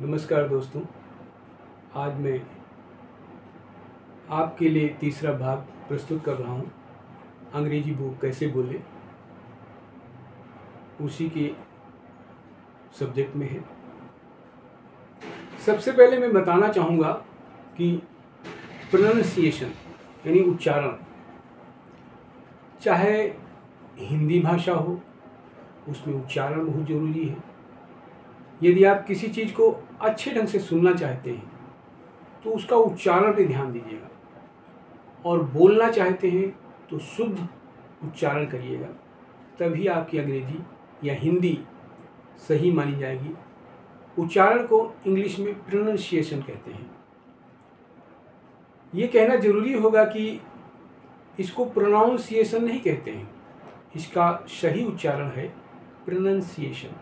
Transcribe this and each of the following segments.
नमस्कार दोस्तों। आज मैं आपके लिए तीसरा भाग प्रस्तुत कर रहा हूँ। अंग्रेजी बुक कैसे बोले, उसी के सब्जेक्ट में है। सबसे पहले मैं बताना चाहूँगा कि प्रोनाउंसिएशन यानी उच्चारण, चाहे हिंदी भाषा हो उसमें उच्चारण बहुत ज़रूरी है। यदि आप किसी चीज़ को अच्छे ढंग से सुनना चाहते हैं तो उसका उच्चारण पे ध्यान दीजिएगा, और बोलना चाहते हैं तो शुद्ध उच्चारण करिएगा, तभी आपकी अंग्रेजी या हिंदी सही मानी जाएगी। उच्चारण को इंग्लिश में प्रोनाउंसिएशन कहते हैं। ये कहना ज़रूरी होगा कि इसको प्रोनाउंसिएशन नहीं कहते हैं, इसका सही उच्चारण है pronunciation.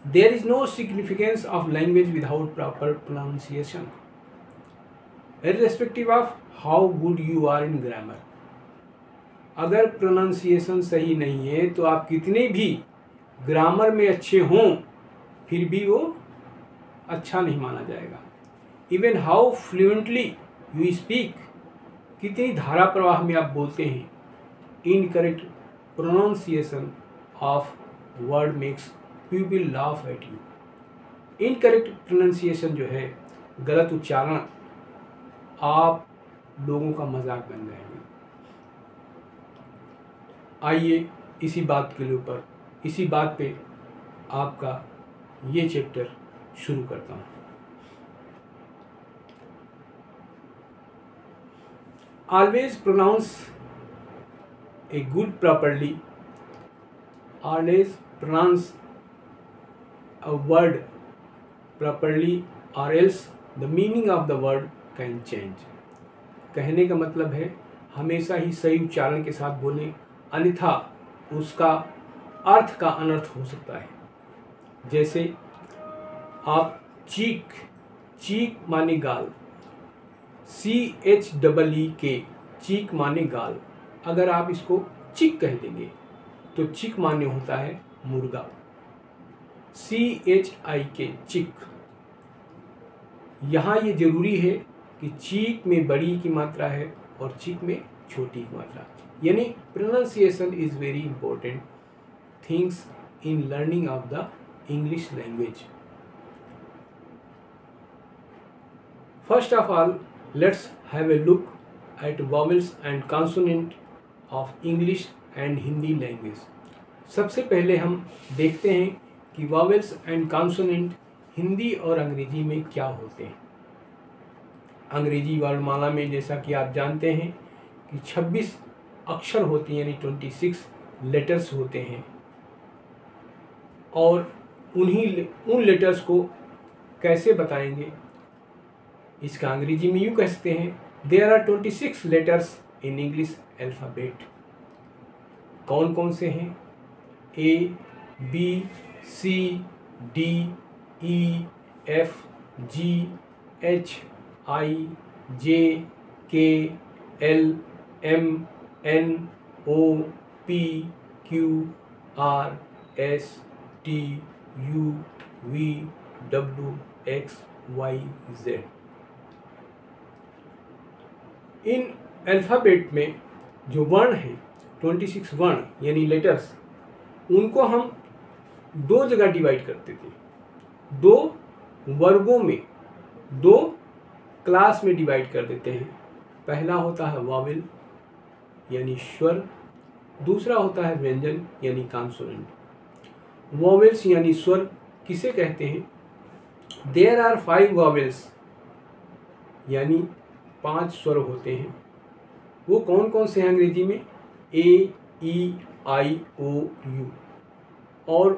There is no significance of language without proper pronunciation, irrespective of how good you are in grammar. अगर प्रोनाउंसिएशन सही नहीं है तो आप कितने भी ग्रामर में अच्छे हों फिर भी वो अच्छा नहीं माना जाएगा। Even how fluently you speak, कितनी धारा प्रवाह में आप बोलते हैं, incorrect pronunciation of word makes people laugh at you. Incorrect pronunciation जो है, गलत उच्चारण, आप लोगों का मजाक बन जाएंगे। आइए इसी बात पे आपका ये चैप्टर शुरू करता हूँ। Always pronounce a good properly, always pronounce a word properly or else the meaning of the word can change। कहने का मतलब है हमेशा ही सही उच्चारण के साथ बोलें, अन्यथा उसका अर्थ का अनर्थ हो सकता है। जैसे आप चीक माने गाल, CHEEK, चीक माने गाल, अगर आप इसको चिक कह देंगे तो चिक माने होता है मुर्गा, CHIK, चिक। यहाँ ये जरूरी है कि चीक में बड़ी की मात्रा है और चिक में छोटी की मात्रा, यानी pronunciation is very important things in learning of the English language. First of all let's have a look at vowels and consonant of English and Hindi language. सबसे पहले हम देखते हैं कि वॉवेल्स एंड कॉन्सोनेंट हिंदी और अंग्रेजी में क्या होते हैं। अंग्रेजी वर्णमाला में जैसा कि आप जानते हैं कि 26 अक्षर होते हैं, यानी 26 लेटर्स होते हैं, और उन लेटर्स को कैसे बताएंगे, इसका अंग्रेजी में यूँ कह सकते हैं, there are 26 letters in English alphabet. कौन कौन से हैं? A, B, C, D, E, F, G, H, I, J, K, L, M, N, O, P, Q, R, S, T, U, V, W, X, Y, Z। In alphabet में जो वर्ण हैं, 26 वर्ण यानी लेटर्स, उनको हम दो जगह डिवाइड करते थे, दो वर्गों में, दो क्लास में डिवाइड कर देते हैं। पहला होता है वॉवेल यानी स्वर, दूसरा होता है व्यंजन यानी कॉन्सोनेंट। वॉवेल्स यानी स्वर किसे कहते हैं? देयर आर 5 वॉवेल्स, यानी 5 स्वर होते हैं। वो कौन कौन से हैं अंग्रेजी में? A, E, I, O, U। और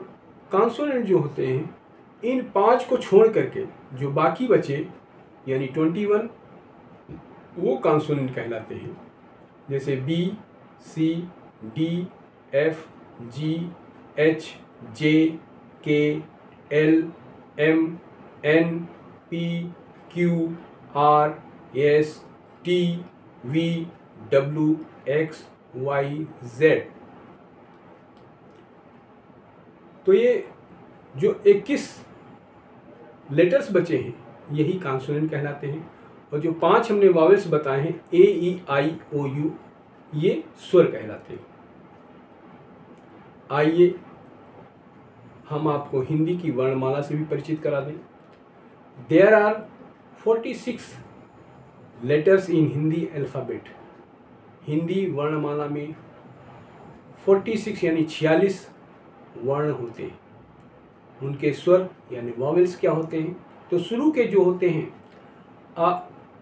कॉन्सोनेंट जो होते हैं, इन 5 को छोड़ करके जो बाकी बचे यानी 21, वो कॉन्सोनेंट कहलाते हैं। जैसे B, C, D, F, G, H, J, K, L, M, N, P, Q, R, S, T, V, W, X, Y, Z। तो ये जो 21 लेटर्स बचे हैं यही कॉन्सोनेंट कहलाते हैं। और जो 5 हमने वावेल्स बताए हैं ए ई आई ओ यू, ये स्वर कहलाते हैं। आइए हम आपको हिंदी की वर्णमाला से भी परिचित करा दें। There are 46 letters in Hindi alphabet. Hindi वर्णमाला में 46 यानी 46 वर्ण होते हैं। उनके स्वर यानी वॉवेल्स क्या होते हैं? तो शुरू के जो होते हैं अ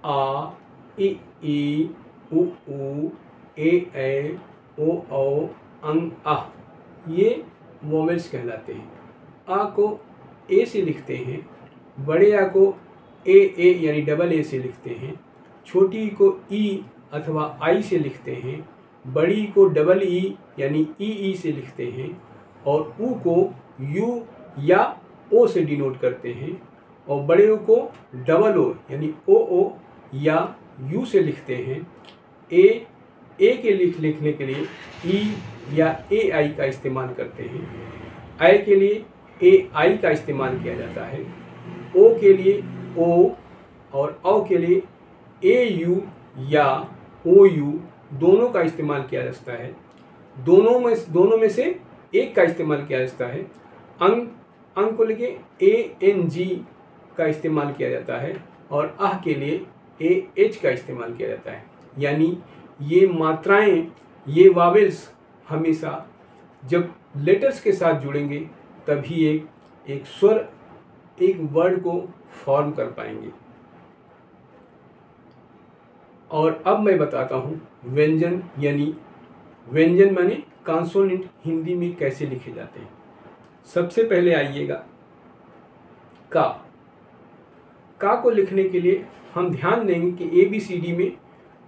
आ इ ई उ ऊ ए ओ औ अंग आ, ये वॉवेल्स कहलाते हैं। आ को ए से लिखते हैं, बड़े आ को ए यानी डबल ए से लिखते हैं, छोटी को ई अथवा आई से लिखते हैं, बड़ी को डबल ई यानी ई से लिखते हैं, और ऊ को यू या ओ से डिनोट करते हैं, और बड़े ओ को डबल ओ यानी ओ या यू से लिखते हैं। ए के लिखने के लिए ई या ए आई का इस्तेमाल करते हैं। आई के लिए ए आई का इस्तेमाल किया जाता है। ओ के लिए ओ और औ के लिए ए यू या ओ यू दोनों का इस्तेमाल किया जाता है। दोनों में से एक का इस्तेमाल किया जाता है। अंग को लेके ए एन जी का इस्तेमाल किया जाता है, और आह के लिए ए एच का इस्तेमाल किया जाता है। यानी ये मात्राएं, ये वावेल्स हमेशा जब लेटर्स के साथ जुड़ेंगे तभी एक स्वर, एक वर्ड को फॉर्म कर पाएंगे। और अब मैं बताता हूँ व्यंजन, यानी व्यंजन माने कॉन्सोनेंट हिंदी में कैसे लिखे जाते हैं। सबसे पहले आइएगा का को लिखने के लिए हम ध्यान देंगे कि ABCD में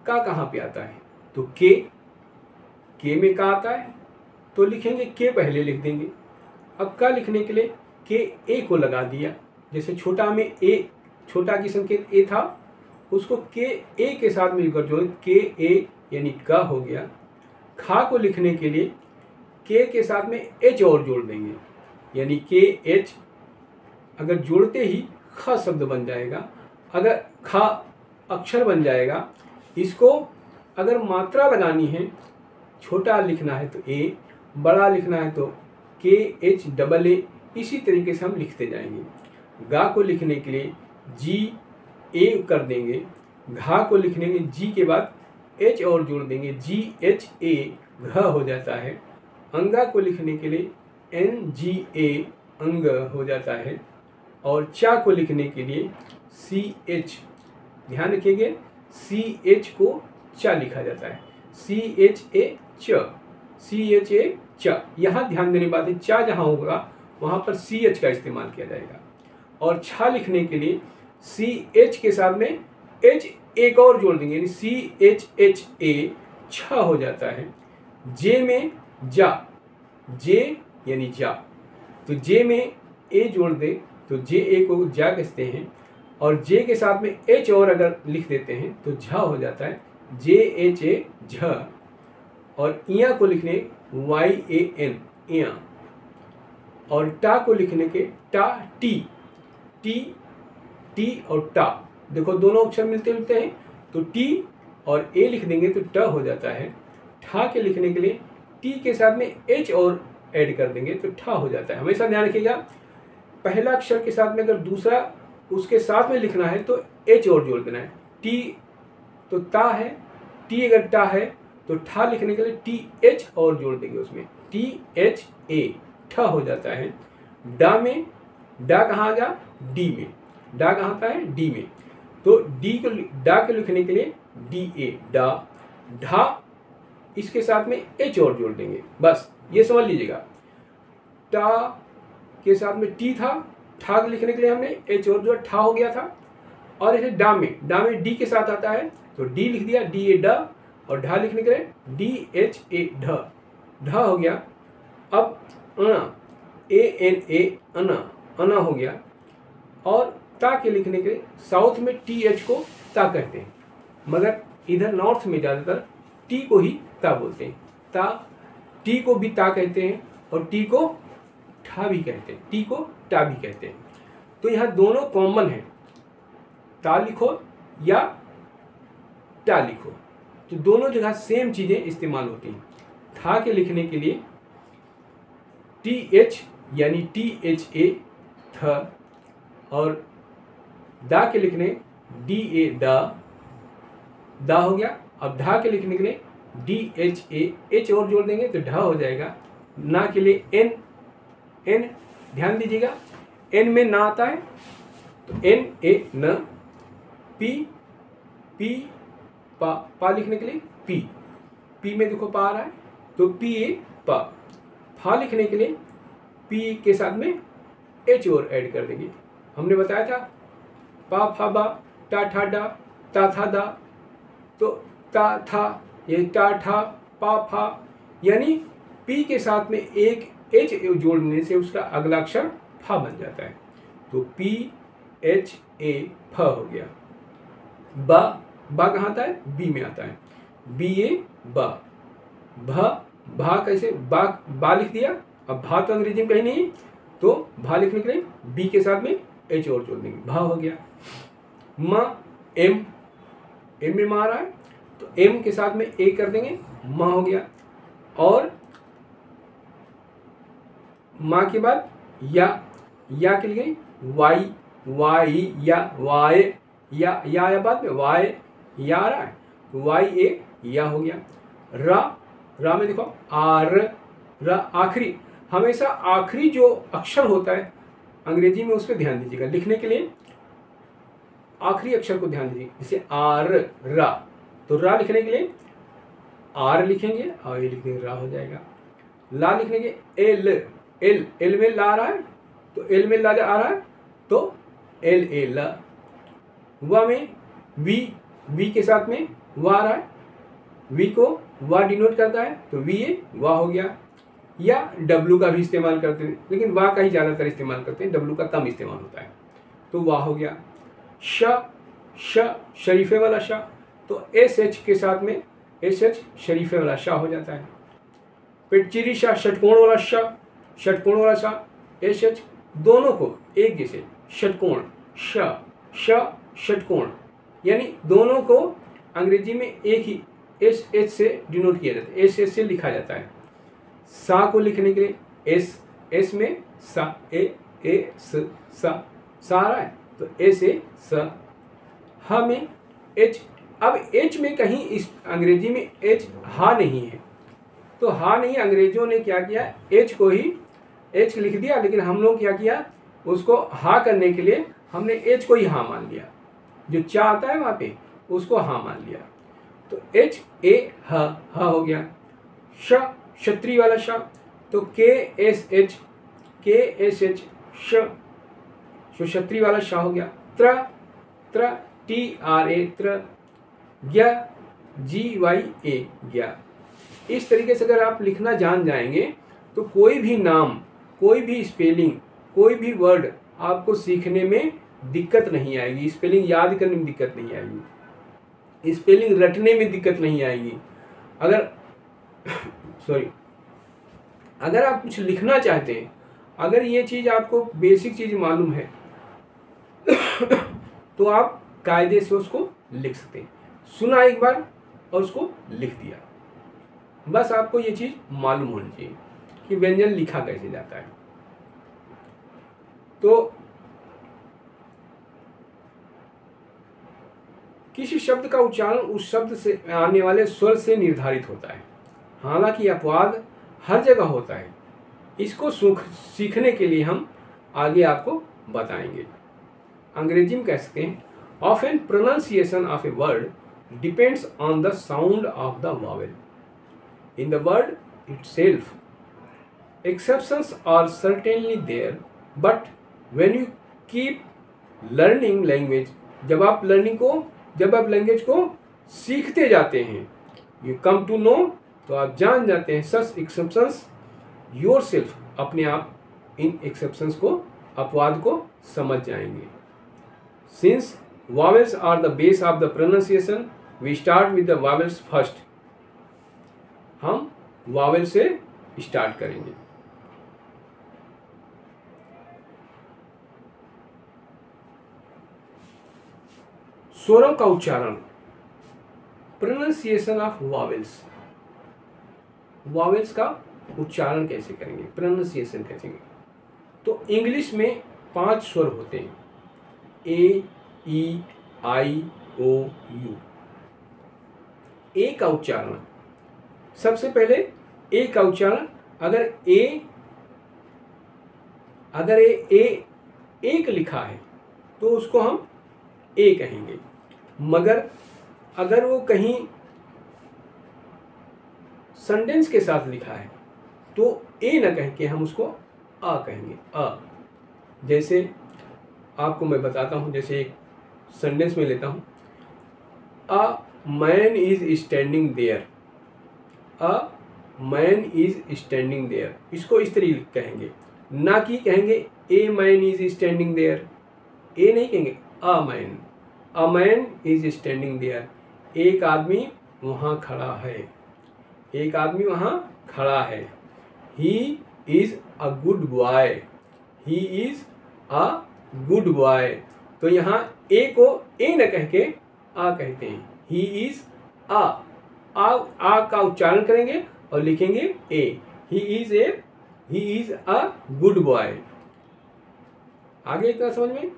का कहाँ पे आता है। तो के में का आता है तो लिखेंगे के, पहले लिख देंगे। अब का लिखने के लिए के ए को लगा दिया। जैसे छोटा में ए, छोटा की संकेत ए था, उसको के ए के साथ मिलकर जोड़ के ए यानी का हो गया। खा को लिखने के लिए के साथ में एच और जोड़ देंगे, यानी के एच। अगर जोड़ते ही ख शब्द बन जाएगा, अगर खा अक्षर बन जाएगा। इसको अगर मात्रा लगानी है, छोटा लिखना है तो ए, बड़ा लिखना है तो के एच डबल ए, इसी तरीके से हम लिखते जाएंगे। गा को लिखने के लिए जी ए कर देंगे। घा को लिखने के जी के बाद एच और जोड़ देंगे, जी एच ए घ हो जाता है। अंगा को लिखने के लिए एन जी ए अंग हो जाता है। और चा को लिखने के लिए सी एच, ध्यान रखिएगा सी एच को चा लिखा जाता है, सी एच ए च, सी एच ए च। यहाँ ध्यान देने बात है, चा जहाँ होगा वहाँ पर सी एच का इस्तेमाल किया जाएगा। और छा लिखने के लिए सी एच के साथ में एच एक और जोड़ देंगे, यानी सी एच ए छा हो जाता है। जे में जा, जे यानी जा, तो जे में ए जोड़ दे तो जे ए को जा कहते हैं। और जे के साथ में एच और अगर लिख देते हैं तो झा हो जाता है, जे एच ए झ। और इया को लिखने वाई ए एन इया। और टा को लिखने के टा टी, टी और टा, देखो दोनों अक्षर मिलते हैं तो टी और ए लिख देंगे तो ट हो जाता है। ठा के लिखने के लिए टी के साथ में एच और ऐड कर देंगे तो ठा हो जाता है। हमेशा ध्यान रखिएगा, पहला अक्षर के साथ में अगर दूसरा उसके साथ में लिखना है तो एच और जोड़ देना है। टी तो ता है, टी अगर टा है तो ठा लिखने के लिए टी एच और जोड़ देंगे, उसमें टी एच ए ठा हो जाता है। डा में डा कहाँ आ गया, डी में, डा कहाँ आता है, डी में। तो डी को डा के लिखने के लिए डी ए डा। ढा इसके साथ में एच और जोड़ देंगे, बस ये समझ लीजिएगा। टा के साथ में टी था, ठा लिखने के लिए हमने एच और जो ठा हो गया था। और ऐसे डा में डी के साथ आता है तो डी लिख दिया, डी ए डा। और ढा लिखने के लिए डी एच ए ढ, ढा हो गया। अब अना, ए एन ए अना, अना हो गया। और ता के लिखने के लिए साउथ में टी एच को ता कहते हैं, मगर इधर नॉर्थ में ज़्यादातर टी को ही ता बोलते हैं। ता, टी को भी ता कहते हैं और टी को ठा भी कहते हैं, टी को टा भी कहते हैं। तो यहाँ दोनों कॉमन है, ता लिखो या टा लिखो, तो दोनों जगह सेम चीज़ें इस्तेमाल होती हैं। था के लिखने के लिए TH यानी THA थ, और दा के लिखने DA दा हो गया। अब ढा के लिखने के लिए DHA, H और जोड़ देंगे तो ढा हो जाएगा। ना के लिए N, ध्यान दीजिएगा N में ना आता है तो NA न। P पा लिखने के लिए P में देखो पा आ रहा है तो PA पा। फा लिखने के लिए P के साथ में H और ऐड कर देंगे। हमने बताया था पा फा बा टा ठा डा ता था दा, तो ता था ये टा ठा पा फा, यानी P के साथ में एक H जोड़ने से उसका अगला अक्षर फा बन जाता है, तो PHA फ हो गया। बा कहाँ आता है? B में आता है, BA बा। भा कैसे? बा लिख दिया। अब भा तो अंग्रेजी में कहीं नहीं, तो भा लिखने के लिए B के साथ में H और जोड़ देंगे, भा हो गया। M में माँ आ रहा है तो M के साथ में A कर देंगे, माँ हो गया। और माँ के बाद या के लिए वाई या वाय, या बाद में वाय या आ रहा है तो YA या हो गया। रा में देखो रा आखिरी, हमेशा आखिरी जो अक्षर होता है अंग्रेजी में उस पर ध्यान दीजिएगा। लिखने के लिए आखिरी अक्षर को ध्यान दीजिए, जैसे रा, तो रा लिखने के लिए R लिखेंगे और ये लिखने के रा हो जाएगा। ला लिखने के एल में ला आ रहा है तो एल में ला आ रहा है तो LA ला। वा में वी के साथ में वा आ रहा है, वी को वा डिनोट करता है तो VA वा हो गया। या W का भी इस्तेमाल करते हैं, लेकिन वा का ही ज़्यादातर इस्तेमाल करते हैं, W का कम इस्तेमाल होता है, तो वा हो गया। शरीफे वाला श, तो SH के साथ में SH शरीफे वाला शाह हो जाता है। पेटचिरी शाह षटकोण वाला शाह SH, दोनों को एक जैसे षटकोण षटकोण, यानी दोनों को अंग्रेजी में एक ही SH से डिनोट किया जाता है, SH से लिखा जाता है। सा को लिखने के लिए S में सा सा आ रहा है तो S सा। हा में H, अब H में कहीं इस अंग्रेजी में H हा नहीं है, तो हा नहीं, अंग्रेजों ने क्या किया H को ही H लिख दिया, लेकिन हम लोग क्या किया उसको हा करने के लिए हमने H को ही हा मान लिया, जो चा आता है वहाँ पे उसको हा मान लिया, तो HA हा हो गया। क्षत्रिय वाला श, तो KSH श, क्षत्रिय वाला श हो गया। त्र TRA त्र, GYA ज्ञा। इस तरीके से अगर आप लिखना जान जाएंगे तो कोई भी नाम, कोई भी स्पेलिंग, कोई भी वर्ड आपको सीखने में दिक्कत नहीं आएगी, स्पेलिंग याद करने में दिक्कत नहीं आएगी, स्पेलिंग रटने में दिक्कत नहीं आएगी। अगर आप कुछ लिखना चाहते हैं, अगर ये चीज़ आपको बेसिक चीज़ मालूम है तो आप कायदे से उसको लिख सकते हैं। सुना एक बार और उसको लिख दिया, बस आपको ये चीज़ मालूम होनी चाहिए कि व्यंजन लिखा कैसे जाता है। तो किसी शब्द का उच्चारण उस शब्द से आने वाले स्वर से निर्धारित होता है, हालांकि अपवाद हर जगह होता है। इसको सीखने के लिए हम आगे आपको बताएंगे। अंग्रेजी में कह सकते हैं often pronunciation of a word depends on the sound of the vowel in the word itself. Exceptions are certainly there, but when you keep learning language, जब आप लैंग्वेज को सीखते जाते हैं, you come to know, तो आप जान जाते हैं such exceptions yourself, अपने आप इन exceptions को, अपवाद को समझ जाएंगे। Since vowels are the base of the pronunciation, we start with the vowels first. हम वावेल से स्टार्ट करेंगे। स्वरों का उच्चारण, प्रोनाउंसिएशन ऑफ वॉवेल्स, वॉवेल्स का उच्चारण कैसे करेंगे, प्रोनाउंसिएशन कैसे करेंगे। तो इंग्लिश में 5 स्वर होते हैं, ए, ई, आई, ओ, यू। ए का उच्चारण, सबसे पहले ए का उच्चारण, अगर ए एक लिखा है तो उसको हम ए कहेंगे, मगर अगर वो कहीं सेंटेंस के साथ लिखा है तो ए न कह के हम उसको आ कहेंगे, आ। जैसे आपको मैं बताता हूँ, जैसे एक सेंटेंस में लेता हूँ, a man is standing there, a man is standing there, इसको इस तरीके कहेंगे, ना कि कहेंगे a man is standing there, a नहीं कहेंगे, a man is standing there, एक आदमी वहाँ खड़ा है, एक आदमी वहाँ खड़ा है। ही is a good boy, he is a good boy, तो यहाँ ए को ए न कह के आ कहते हैं, ही इज आ का उच्चारण करेंगे और लिखेंगे a, he is a good boy. आगे इतना समझ में।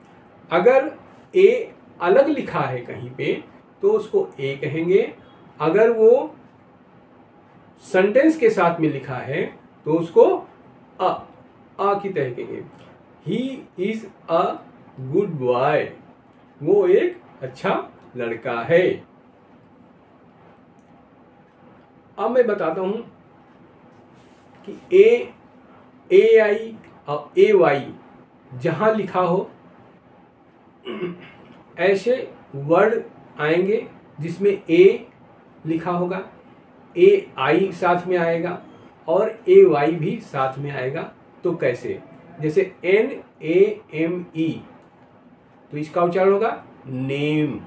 अगर ए अलग लिखा है कहीं पे तो उसको ए कहेंगे, अगर वो सेंटेंस के साथ में लिखा है तो उसको आ की तरह कहेंगे, ही इज अ गुड बॉय, वो एक अच्छा लड़का है। अब मैं बताता हूं कि ए आई और ए वाई जहां लिखा हो ऐसे वर्ड आएंगे जिसमें ए लिखा होगा, ए आई साथ में आएगा और ए वाई भी साथ में आएगा। तो कैसे, जैसे NAME, तो इसका उच्चारण होगा नेम,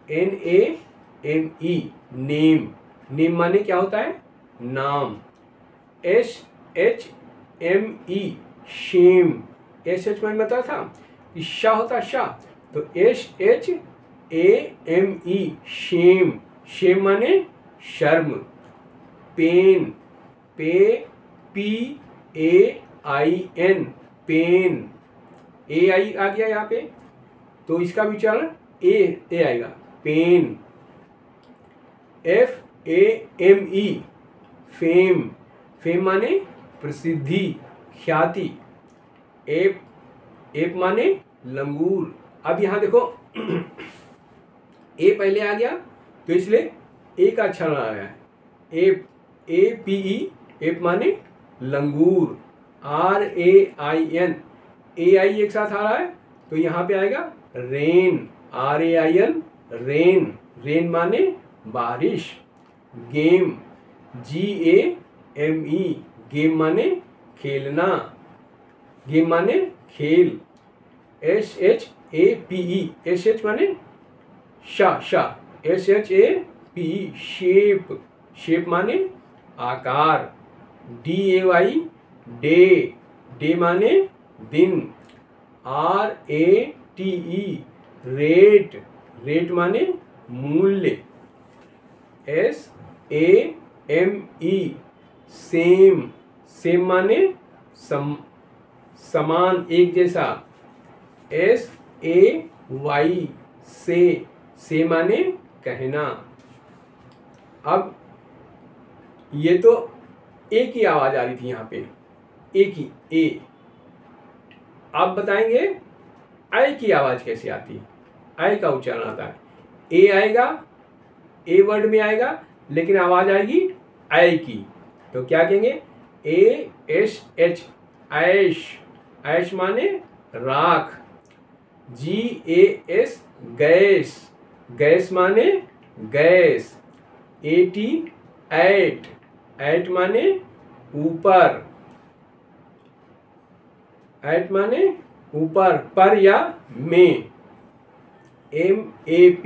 NAME, नेम। नेम माने क्या होता है, नाम। SHME, शेम, SH मैंने बताया था ईशा होता शाह, तो SHAME, शेम, शेम माने शर्म। पेन, PAIN, पेन, AI आ गया यहाँ पे, तो इसका विचारण ए आएगा, पेन। FAME, फेम, फेम माने प्रसिद्धि, ख्याति। एप माने लंगूर। अब यहाँ देखो ए पहले आ गया तो इसलिए ए का अक्षर आ गया है, APE, एप माने लंगूर। RAIN, AI एक साथ आ रहा है तो यहाँ पे आएगा रेन, RAIN, रेन, रेन माने बारिश। गेम, GAME, गेम माने खेलना, गेम माने खेल। SHAPE, SH माने शा, SHAPE, शेप, शेप माने आकार। DAY, डे, डे माने दिन। RATE, रेट, रेट माने मूल्य। SAME, सेम, सेम माने समान, एक जैसा। SAY, से माने कहना। अब ये तो ए की आवाज आ रही थी यहाँ पे, ए की, ए। आप बताएंगे आई की आवाज कैसे आती है, आई का उच्चारण आता है, ए आएगा, ए वर्ड में आएगा लेकिन आवाज आएगी आई की, तो क्या कहेंगे, ASH, ऐश, ऐश माने राख। GAS, गैस, गैस माने गैस। AT, ऐट, ऐट माने ऊपर, ऐट माने ऊपर, पर या में। MAP,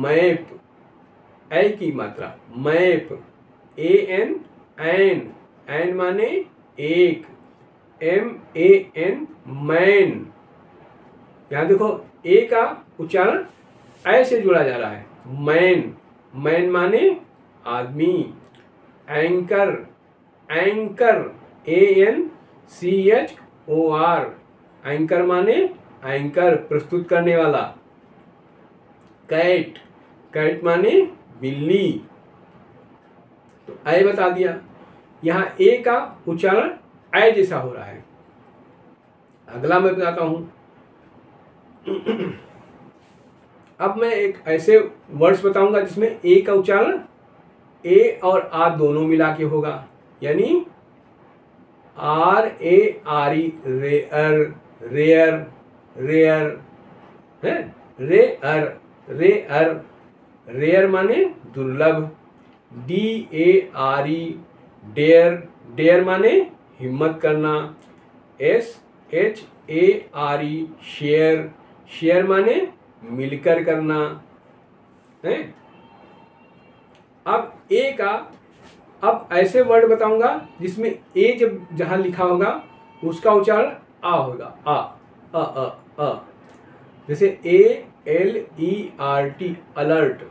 मैप, ऐ की मात्रा, मैप। AN, एन, एन माने एक। MAN, man. यहाँ देखो ए का उच्चारण ऐ से जोड़ा जा रहा है। मैन, मैन माने आदमी। एंकर, एंकर ANCHOR, एंकर माने एंकर, प्रस्तुत करने वाला। कैट, कैट माने बिल्ली। तो ऐ बता दिया। यहाँ ए का उच्चारण ऐ जैसा हो रहा है। अगला मैं बताता हूं। अब मैं एक ऐसे वर्ड्स बताऊंगा जिसमें ए का उच्चारण ए और आ दोनों मिला के होगा, यानी RARE, रेयर, रेयर, रेयर है, रेयर, रेयर, रेयर माने दुर्लभ। DARE, डेयर, डेयर माने हिम्मत करना। SHARE, शेयर, शेयर माने मिलकर करना है। अब ए का, अब ऐसे वर्ड बताऊंगा जिसमें ए जब जहां लिखा होगा उसका उच्चारण आ होगा। आ, अ, अ, अ। जैसे ALERT, अलर्ट।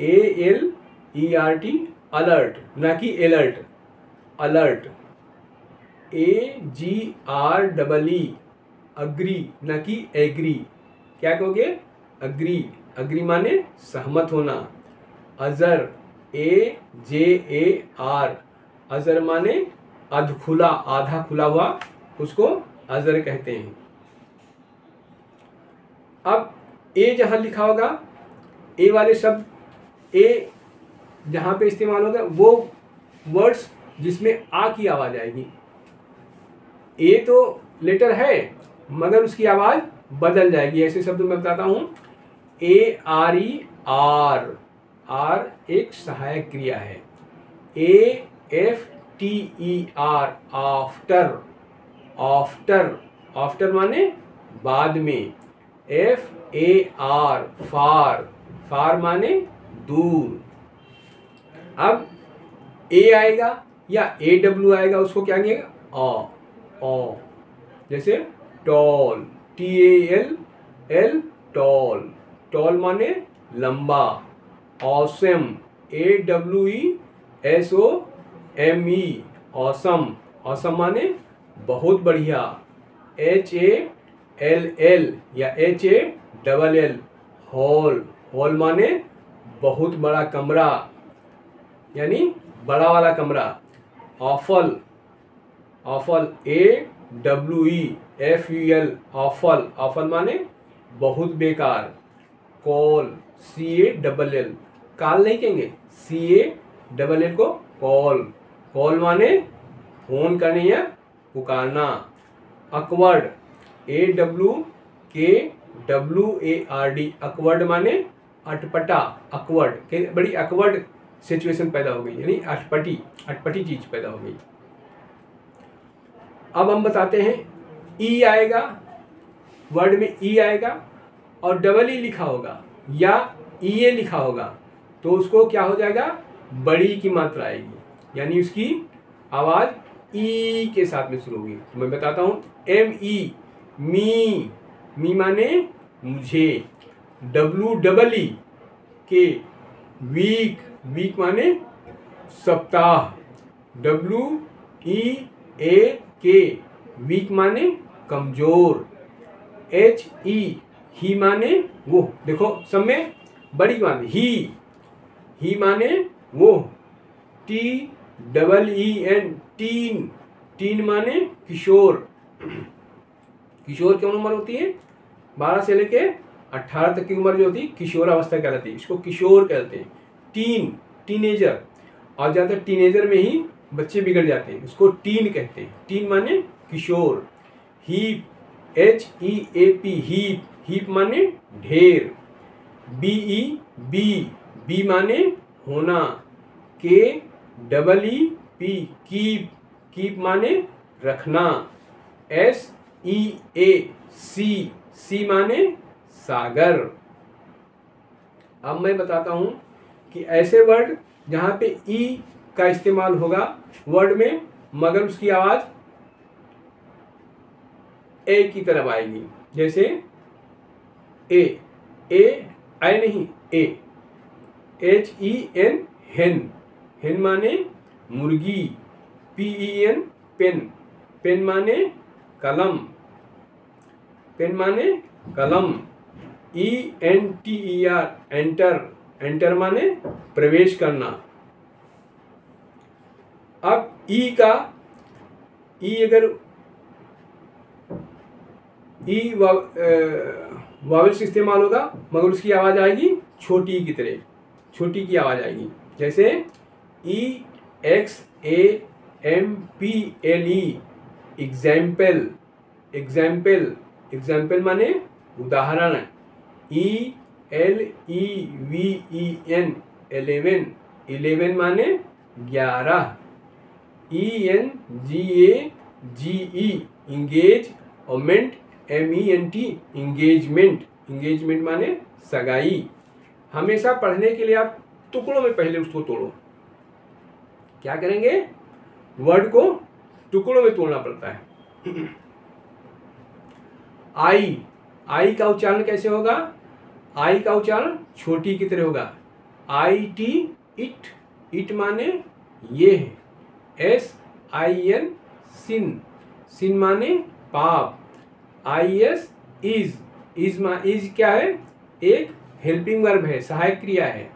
ALERT, अलर्ट, ना कि एलर्ट, अलर्ट। AGREE, अग्री, ना कि एग्री। क्या कहोगे? अग्री, अग्री माने सहमत होना। अजर, AJAR, अजर माने अधखुला, आधा खुला हुआ, उसको अजर कहते हैं। अब ए जहां लिखा होगा, ए वाले शब्द, ए जहां पे इस्तेमाल होगा वो वर्ड्स जिसमें आ की आवाज आएगी। ए तो लेटर है मगर उसकी आवाज बदल जाएगी। ऐसे शब्द मैं बताता हूं। ARER, आर एक सहायक क्रिया है। AFTER, आफ्टर, आफ्टर, आफ्टर माने बाद में। FAR, फार, फार माने दूर। अब ए आएगा या AW आएगा, उसको क्या कहेगा? अ, जैसे टॉल, TALL, टॉल, टॉल माने लंबा। ऑसम, AWESOME, ऑसम, ऑसम माने बहुत बढ़िया। HALL या HALL, हॉल, हॉल माने बहुत बड़ा कमरा, यानी बड़ा वाला कमरा। Awful, awful, AWEFUL, awful, awful माने बहुत बेकार। कॉल, CALL, काल नहीं कहेंगे, CALL को कॉल, कॉल माने फोन करने या पुकारना। अकवर्ड, AWKWARD, अकवर्ड माने अटपटा, अकवर्ड, बड़ी अकवर्ड सिचुएशन पैदा हो गई, यानी अटपटी, अटपटी चीज पैदा हो गई। अब हम बताते हैं, ई आएगा, वर्ड में ई आएगा और डबल ई लिखा होगा या EA लिखा होगा तो उसको क्या हो जाएगा? बड़ी की मात्रा आएगी, यानी उसकी आवाज ई के साथ में शुरू होगी। तो मैं बताता हूं। ME, मी, मी माने मुझे। WEEK, वीक, वीक माने सप्ताह। WEAK, वीक माने कमजोर। HE, ही माने वो, देखो सब में बड़ी बात, ही माने वो। TEEN, टीन, टीन माने किशोर। किशोर की उम्र होती है 12 से लेके 18 तक की उम्र जो होती है किशोर अवस्था कहलाती है, इसको किशोर कहते हैं। टीन, टीनेजर, और ज्यादातर टीनेजर में ही बच्चे बिगड़ जाते हैं, उसको टीन कहते हैं। टीन माने किशोर। हीप, HEAP, हीप, हीप माने ढेर। BEB, बी माने होना। KEEP, कीप, कीप माने रखना। SEAC, सी माने सागर। अब मैं बताता हूं कि ऐसे वर्ड जहां पे ई का इस्तेमाल होगा वर्ड में मगर उसकी आवाज ए की तरफ आएगी। जैसे ए आई नहीं ए, HEN हेन, हेन माने मुर्गी, PEN पेन, पेन माने कलम, पेन माने कलम, ENTER एंटर, एंटर माने प्रवेश करना। अब ई का, ई अगर ई वावल से इस्तेमाल होगा मगर उसकी आवाज़ आएगी छोटी की तरह, छोटी की आवाज़ आएगी। जैसे EXAMPLE एग्जाम्पल, एग्जाम्पल, एग्जाम्पल माने उदाहरण, ELEVEN 11, 11 माने 11, ENGAGE इंगेज और मेंट MENT इंगेजमेंट, इंगेजमेंट माने सगाई। हमेशा पढ़ने के लिए आप टुकड़ों में पहले उसको तोड़ो। क्या करेंगे? वर्ड को टुकड़ों में तोड़ना पड़ता है। आई, आई का उच्चारण कैसे होगा? आई का उच्चारण छोटी की तरह होगा। IT इट, इट माने ये है। SIN सिन, सिन माने पाप। IS इज, इज क्या है? एक हेल्पिंग वर्ब है, सहायक क्रिया है।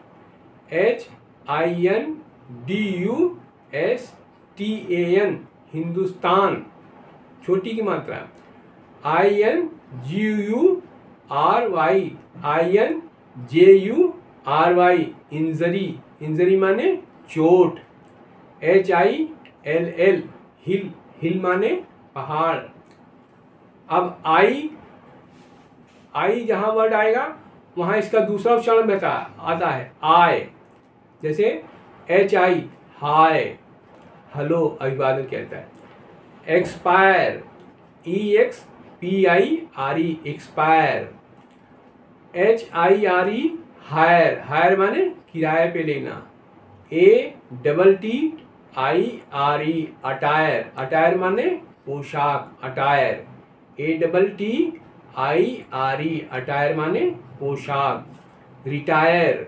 HINDUSTAN हिंदुस्तान, छोटी की मात्रा। INJURY इंजरी, इंजरी माने चोट। HILL हिल, हिल माने पहाड़। अब आई, आई जहाँ वर्ड आएगा वहाँ इसका दूसरा उच्चारण आता है आय। जैसे HI हाय, हेलो अभिवादन कहता है। Expire, EXPIRE expire. HIRE hire, hire माने किराए पे लेना। ATTIRE अटायर, अटायर माने पोशाक, अटायर। ATTIRE अटायर माने पोशाक। रिटायर,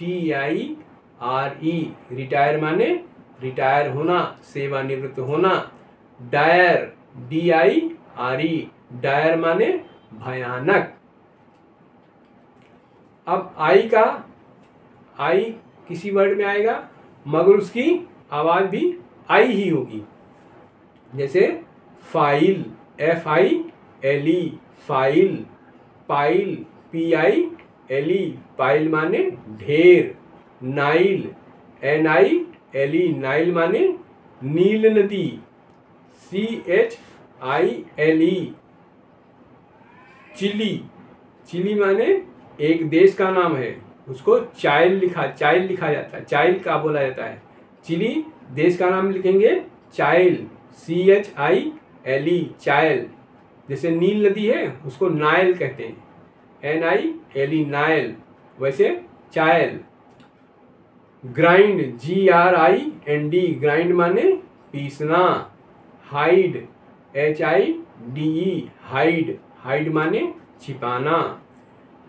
RETIRE रिटायर माने रिटायर होना, सेवानिवृत्त होना। डायर, DIRE डायर माने भयानक। अब आई का, आई किसी वर्ड में आएगा मगर उसकी आवाज़ भी आई ही होगी। जैसे file, FILE file. Pile, PILE pile माने ढेर। नाइल, NILE नाइल माने नील नदी। CHILE चिली, चिली माने एक देश का नाम है, उसको चाइल्ड लिखा जाता है, चाइल्ड का बोला जाता है। चिली देश का नाम लिखेंगे चाइल्ड, CHILE चाइल्ड। जैसे नील नदी है उसको नाइल कहते हैं, NILE नाइल, वैसे चाइल्ड। ग्राइंड, GRIND ग्राइंड माने पीसना। हाइड, HIDE हाइड, हाइड माने छिपाना।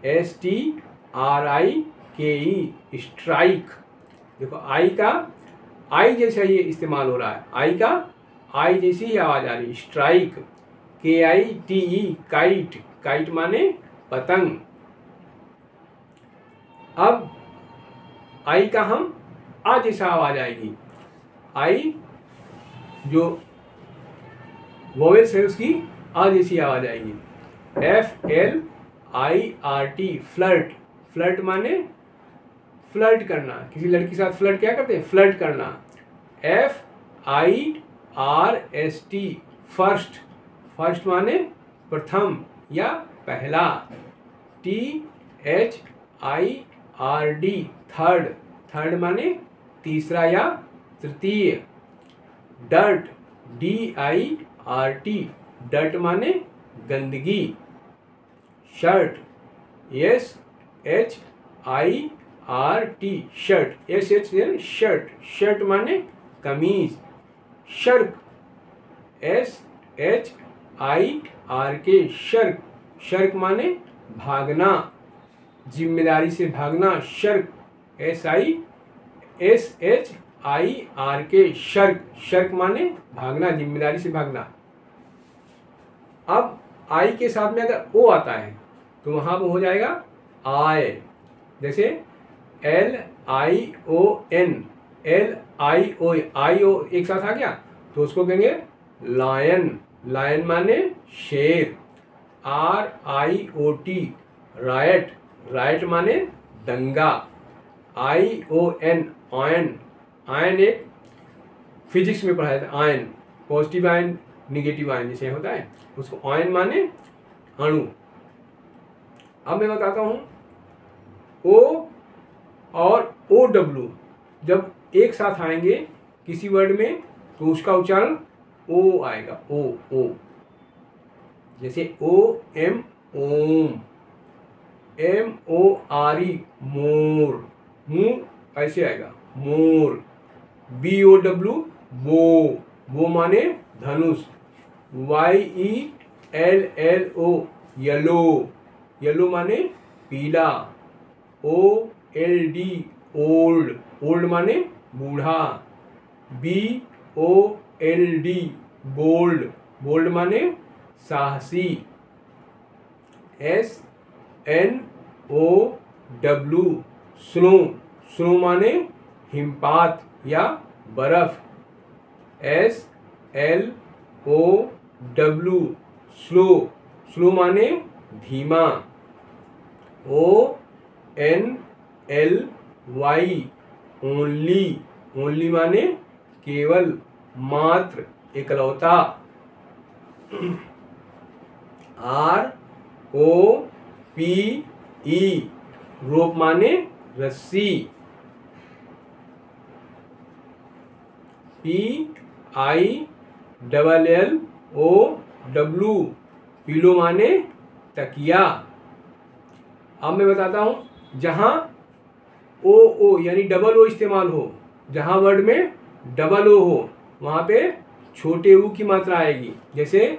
STRIKE strike. देखो आई का आई जैसा ये इस्तेमाल हो रहा है, आई का आई जैसी ही आवाज आ रही है। स्ट्राइक। KITE काइट, काइट माने पतंग। अब आई का हम आ जैसा आवाज आएगी। आई जो वोवेल्स है उसकी आ जैसी आवाज आएगी। FLIRT फ्लर्ट, फ्लर्ट माने फ्लर्ट करना, किसी लड़की के साथ फ्लर्ट क्या करते हैं? फ्लर्ट करना। FIRST फर्स्ट, फर्स्ट माने प्रथम या पहला। THIRD थर्ड, थर्ड माने तीसरा या तृतीय। डर्ट, DIRT डर्ट माने गंदगी। Shirt, SHIRT shirt, SH shirt, shirt माने कमीज। शर्क, SHIRK शर्क, शर्क माने भागना, जिम्मेदारी से भागना, शर्क, SISHIRK, शर्क, शर्क माने भागना, जिम्मेदारी से भागना। अब आई के साथ में अगर ओ आता है तो वहां पर हो जाएगा आय, जैसे LION, LIO एक साथ आ गया तो उसको कहेंगे लायन, लायन माने शेर। RIOT, रायट, रायट माने दंगा। ION, आयन, आयन एक फिजिक्स में पढ़ाया था, ion, positive ion negative ion जैसे होता है, उसको आयन माने अणु। अब मैं बताता हूं O और OW जब एक साथ आएंगे किसी वर्ड में तो उसका उच्चारण ओ आएगा, ओ। जैसे OM, ओम, MORE, मोर, मुंह ऐसे आएगा मोर। BOW, वो माने धनुष। YELLO, येलो, येलो माने पीला। OLD, ओल्ड, ओल्ड माने बूढ़ा। BOLD, बोल्ड, बोल्ड माने साहसी। SNOW, स्नो, स्नो माने हिमपात या बर्फ। SLOW, स्लो, स्लो माने धीमा। ONLY, ओनली, ओनली माने केवल, मात्र, एकलौता। ROPE, रोप माने रस्सी। PILLOW, पिलो माने तकिया। अब मैं बताता हूं जहां ओ यानी डबल ओ इस्तेमाल हो, जहां वर्ड में डबल ओ हो वहां पे छोटे ऊ की मात्रा आएगी। जैसे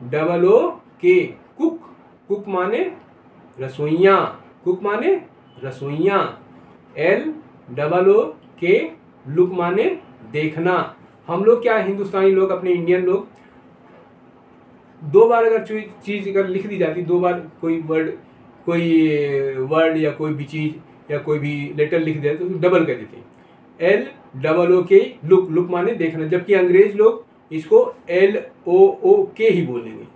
COOK, कुक, कुक माने रसोइया, कुक माने रसोइया। LOOK, लुक माने देखना। हम लोग क्या, हिंदुस्तानी लोग, अपने इंडियन लोग, दो बार अगर चीज अगर लिख दी जाती, दो बार कोई वर्ड या कोई भी चीज या कोई भी लेटर लिख देते तो डबल कर देते। LOOK, लुक, लुक माने देखना, जबकि अंग्रेज लोग इसको LOOK ही बोलेंगे।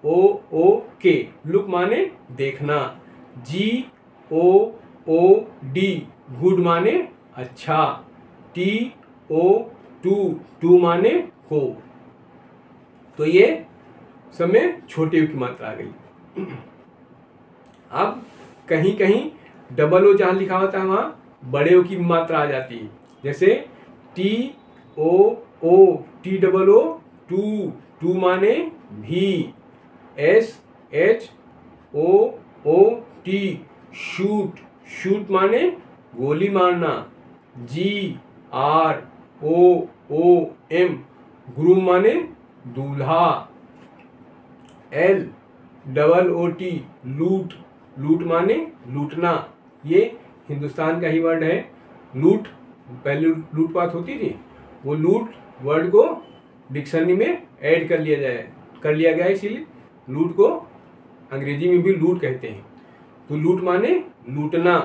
LOOK, लुक माने देखना। GOOD, गुड माने अच्छा। TO2 माने को। तो ये सब में छोटे यू की मात्रा आ गई। अब कहीं कहीं डबल ओ जहां लिखा होता है वहां बड़े ओ की मात्रा आ जाती है। जैसे TOO, TOO, टू माने भी। SHOOT, शूट, शूट माने गोली मारना। GROOM, ग्रूम माने दूल्हा। LOOT, लूट, लूट माने लूटना। ये हिंदुस्तान का ही वर्ड है लूट। पहले लूटपाट होती थी, वो लूट वर्ड को डिक्शनरी में ऐड कर लिया गया, इसीलिए लूट को अंग्रेजी में भी लूट कहते हैं। तो लूट माने लूटना।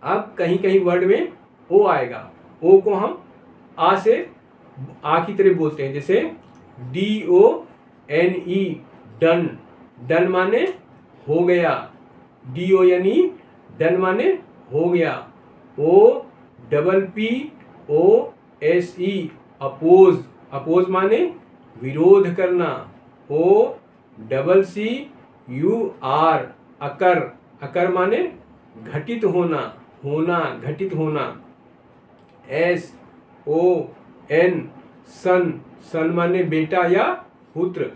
अब कहीं कहीं वर्ड में ओ आएगा, ओ को हम आ से आ की तरह बोलते हैं। जैसे DONE, डन, डन माने हो गया। DONE, डन माने हो गया। OPPOSE, अपोज, अपोज माने विरोध करना। OCCUR, अकर, अकर माने घटित होना, होना, घटित होना। SON, सन, सन माने बेटा या पुत्र।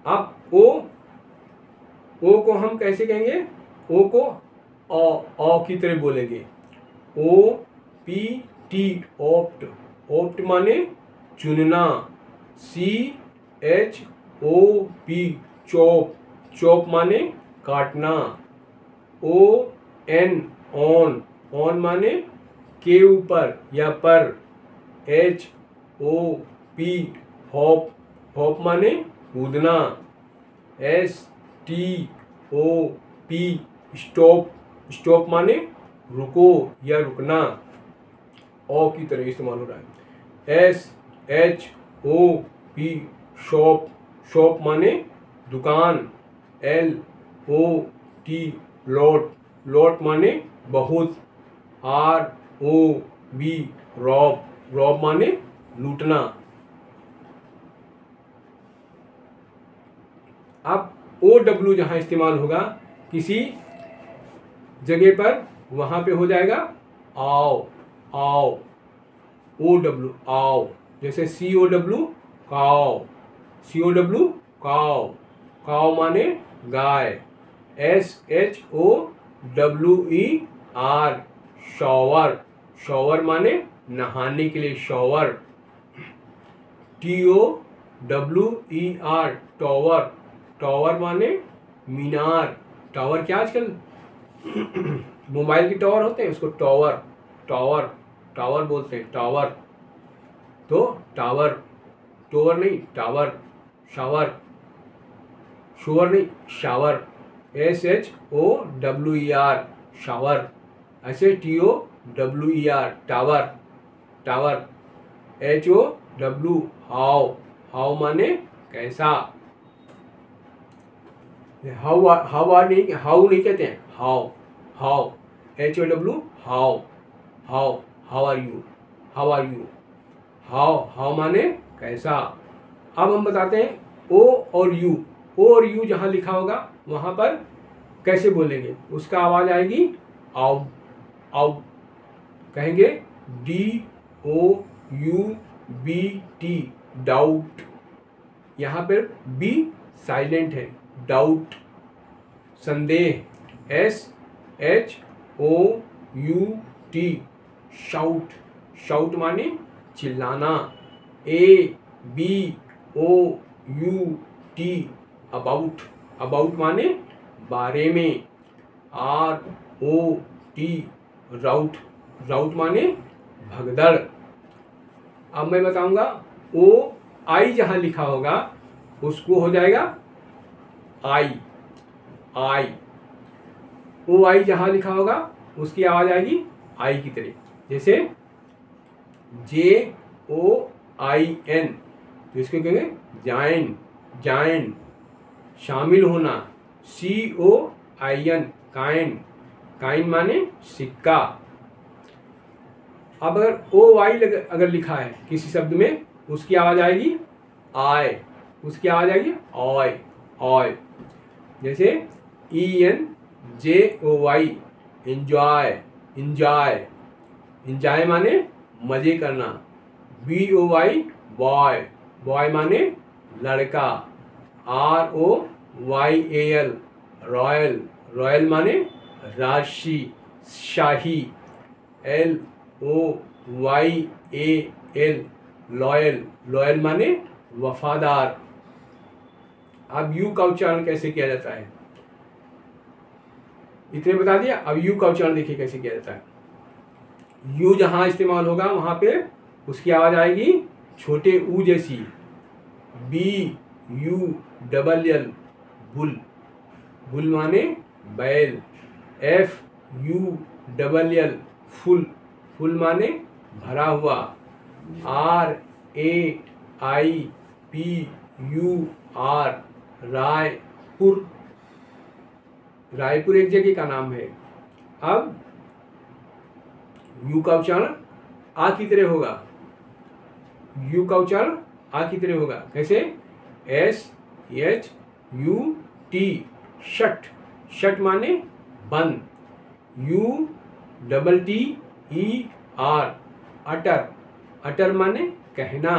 अब ओ को हम कैसे कहेंगे? ओ को औ की तरह बोलेंगे। OPT, ओप्ट, ओप्ट माने चुनना। CHOOP, O P chop, chop माने काटना। ओ एन ऑन, ऑन माने के ऊपर या पर। H O P hop, hop माने कूदना। S T O P stop, stop माने रुको या रुकना। ओ की तरह इस्तेमाल हो रहा है। S H O P shop, shop माने दुकान। L O T lot, lot माने बहुत। R O B rob, rob माने लूटना। अब ओ डब्ल्यू जहां इस्तेमाल होगा किसी जगह पर, वहां पे हो जाएगा आओ, आओ। ओ डब्ल्यू आओ, जैसे सी ओ डब्ल्यू काओ, सी ओ डब्ल्यू काओ, काओ माने गाय। S H O W E R shower, shower माने नहाने के लिए shower. T O W E R tower, tower माने मीनार। टावर क्या आजकल मोबाइल के टावर होते हैं, उसको टावर, टावर, टावर बोलते हैं, टावर। तो टावर, टोवर नहीं टावर। शावर, शोवर नहीं shower. S H O W E R shower, ऐसे T O W E R tower, tower. H O W how, how माने कैसा। हाउ, हाउ नहीं, how नहीं कहते हैं, how, how. H O W how, how, how are you, how are you. How, how माने कैसा। अब हम बताते हैं ओ और यू, ओ और यू जहां लिखा होगा वहां पर कैसे बोलेंगे। उसका आवाज आएगी आओ, आओ। कहेंगे D O U B T, doubt. यहां पर बी साइलेंट है, डाउट। संदेह, S H O U T shout, shout माने चिल्लाना। A B O U T about, about माने बारे में। आर ओ टी राउट, राउट माने भगदड़। अब मैं बताऊंगा ओ आई जहां लिखा होगा उसको हो जाएगा आई, आई। ओ आई जहां लिखा होगा उसकी आवाज आएगी आई की तरह। जैसे जे ओ आई एन, तो इसको कहेंगे जाइन, जाइन शामिल होना। सी ओ आई एन काइन, काइन माने सिक्का। अब अगर ओ वाई अगर लिखा है किसी शब्द में, उसकी आवाज आएगी आय, उसकी आवाज आएगी ऑय, ऑय। जैसे E N J O Y enjoy, enjoy, enjoy माने मजे करना। B O Y boy, boy माने लड़का। R O Y A L royal, royal माने राशि, शाही। L O Y A L loyal, loyal माने वफादार। अब यू का उच्चारण कैसे किया जाता है इतने बता दिया। अब यू का उच्चारण देखिए कैसे किया जाता है। यू जहां इस्तेमाल होगा वहां पे उसकी आवाज आएगी छोटे ऊ जैसी। B U double L bull, bull माने बैल। F U double L full, full माने भरा हुआ। R A I P U R Raipur, Raipur एक जगह का नाम है। अब यू का उच्चारण आ की तरह होगा, यू का उच्चारण आ की तरह होगा। कैसे? S H U T shut, shut माने बंद। U double T E R utter, utter माने कहना।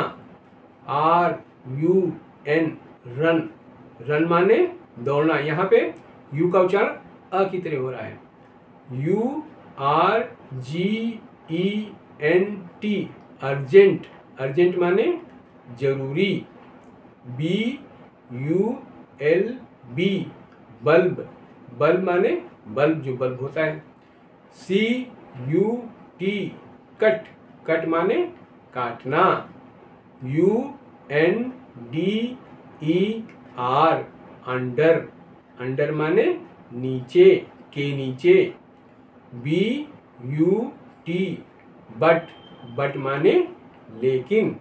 R U N run, run माने दौड़ना। यहाँ पे यू का उच्चारण अ की तरह हो रहा है। U R G E N T urgent, urgent माने जरूरी। बी BULB बल्ब, बल्ब माने बल्ब, जो बल्ब होता है। CUT कट, कट माने काटना। UNDER अंडर, अंडर माने नीचे, के नीचे। BUT बट, बट माने लेकिन।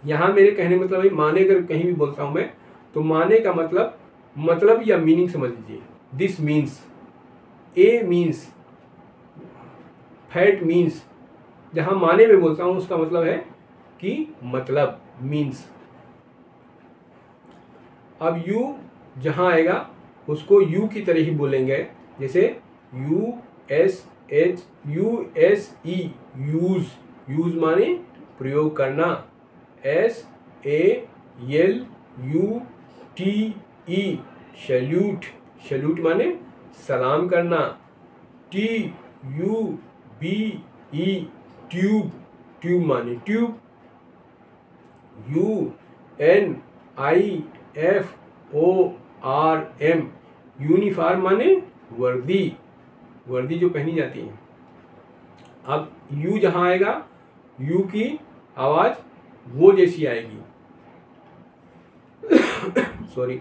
यहाँ मेरे कहने मतलब है, माने अगर कहीं भी बोलता हूँ मैं, तो माने का मतलब या मीनिंग समझ लीजिए। This means, A means, fat means. जहाँ माने में बोलता हूँ उसका मतलब है कि मतलब, मीन्स। अब यू जहाँ आएगा उसको यू की तरह ही बोलेंगे, जैसे USE, यूज, यूज माने प्रयोग करना। SALUTE सैल्यूट, सैल्यूट माने सलाम करना। TUBE ट्यूब, ट्यूब माने ट्यूब। UNIFORM यूनिफॉर्म माने वर्दी, वर्दी जो पहनी जाती है। अब यू जहाँ आएगा, यू की आवाज वो जैसी आएगी, सॉरी,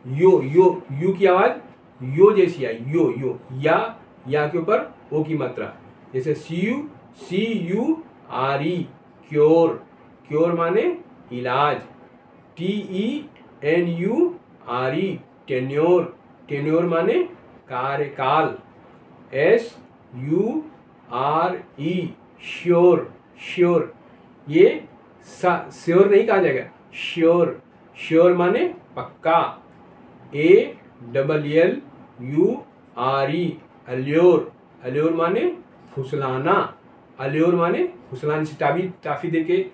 यू की आवाज यो जैसी आएगी, यो। या के ऊपर ओ की मात्रा, जैसे CURE क्योर, क्योर माने इलाज। TENURE टेन्योर, टेन्योर माने कार्यकाल। SURE श्योर, श्योर, ये श्योर नहीं कहा जाएगा, श्योर, श्योर माने पक्का। ALLURE अल्योर, अल्योर माने फुसलाना, अल्योर माने फुसलाने से टाफी देके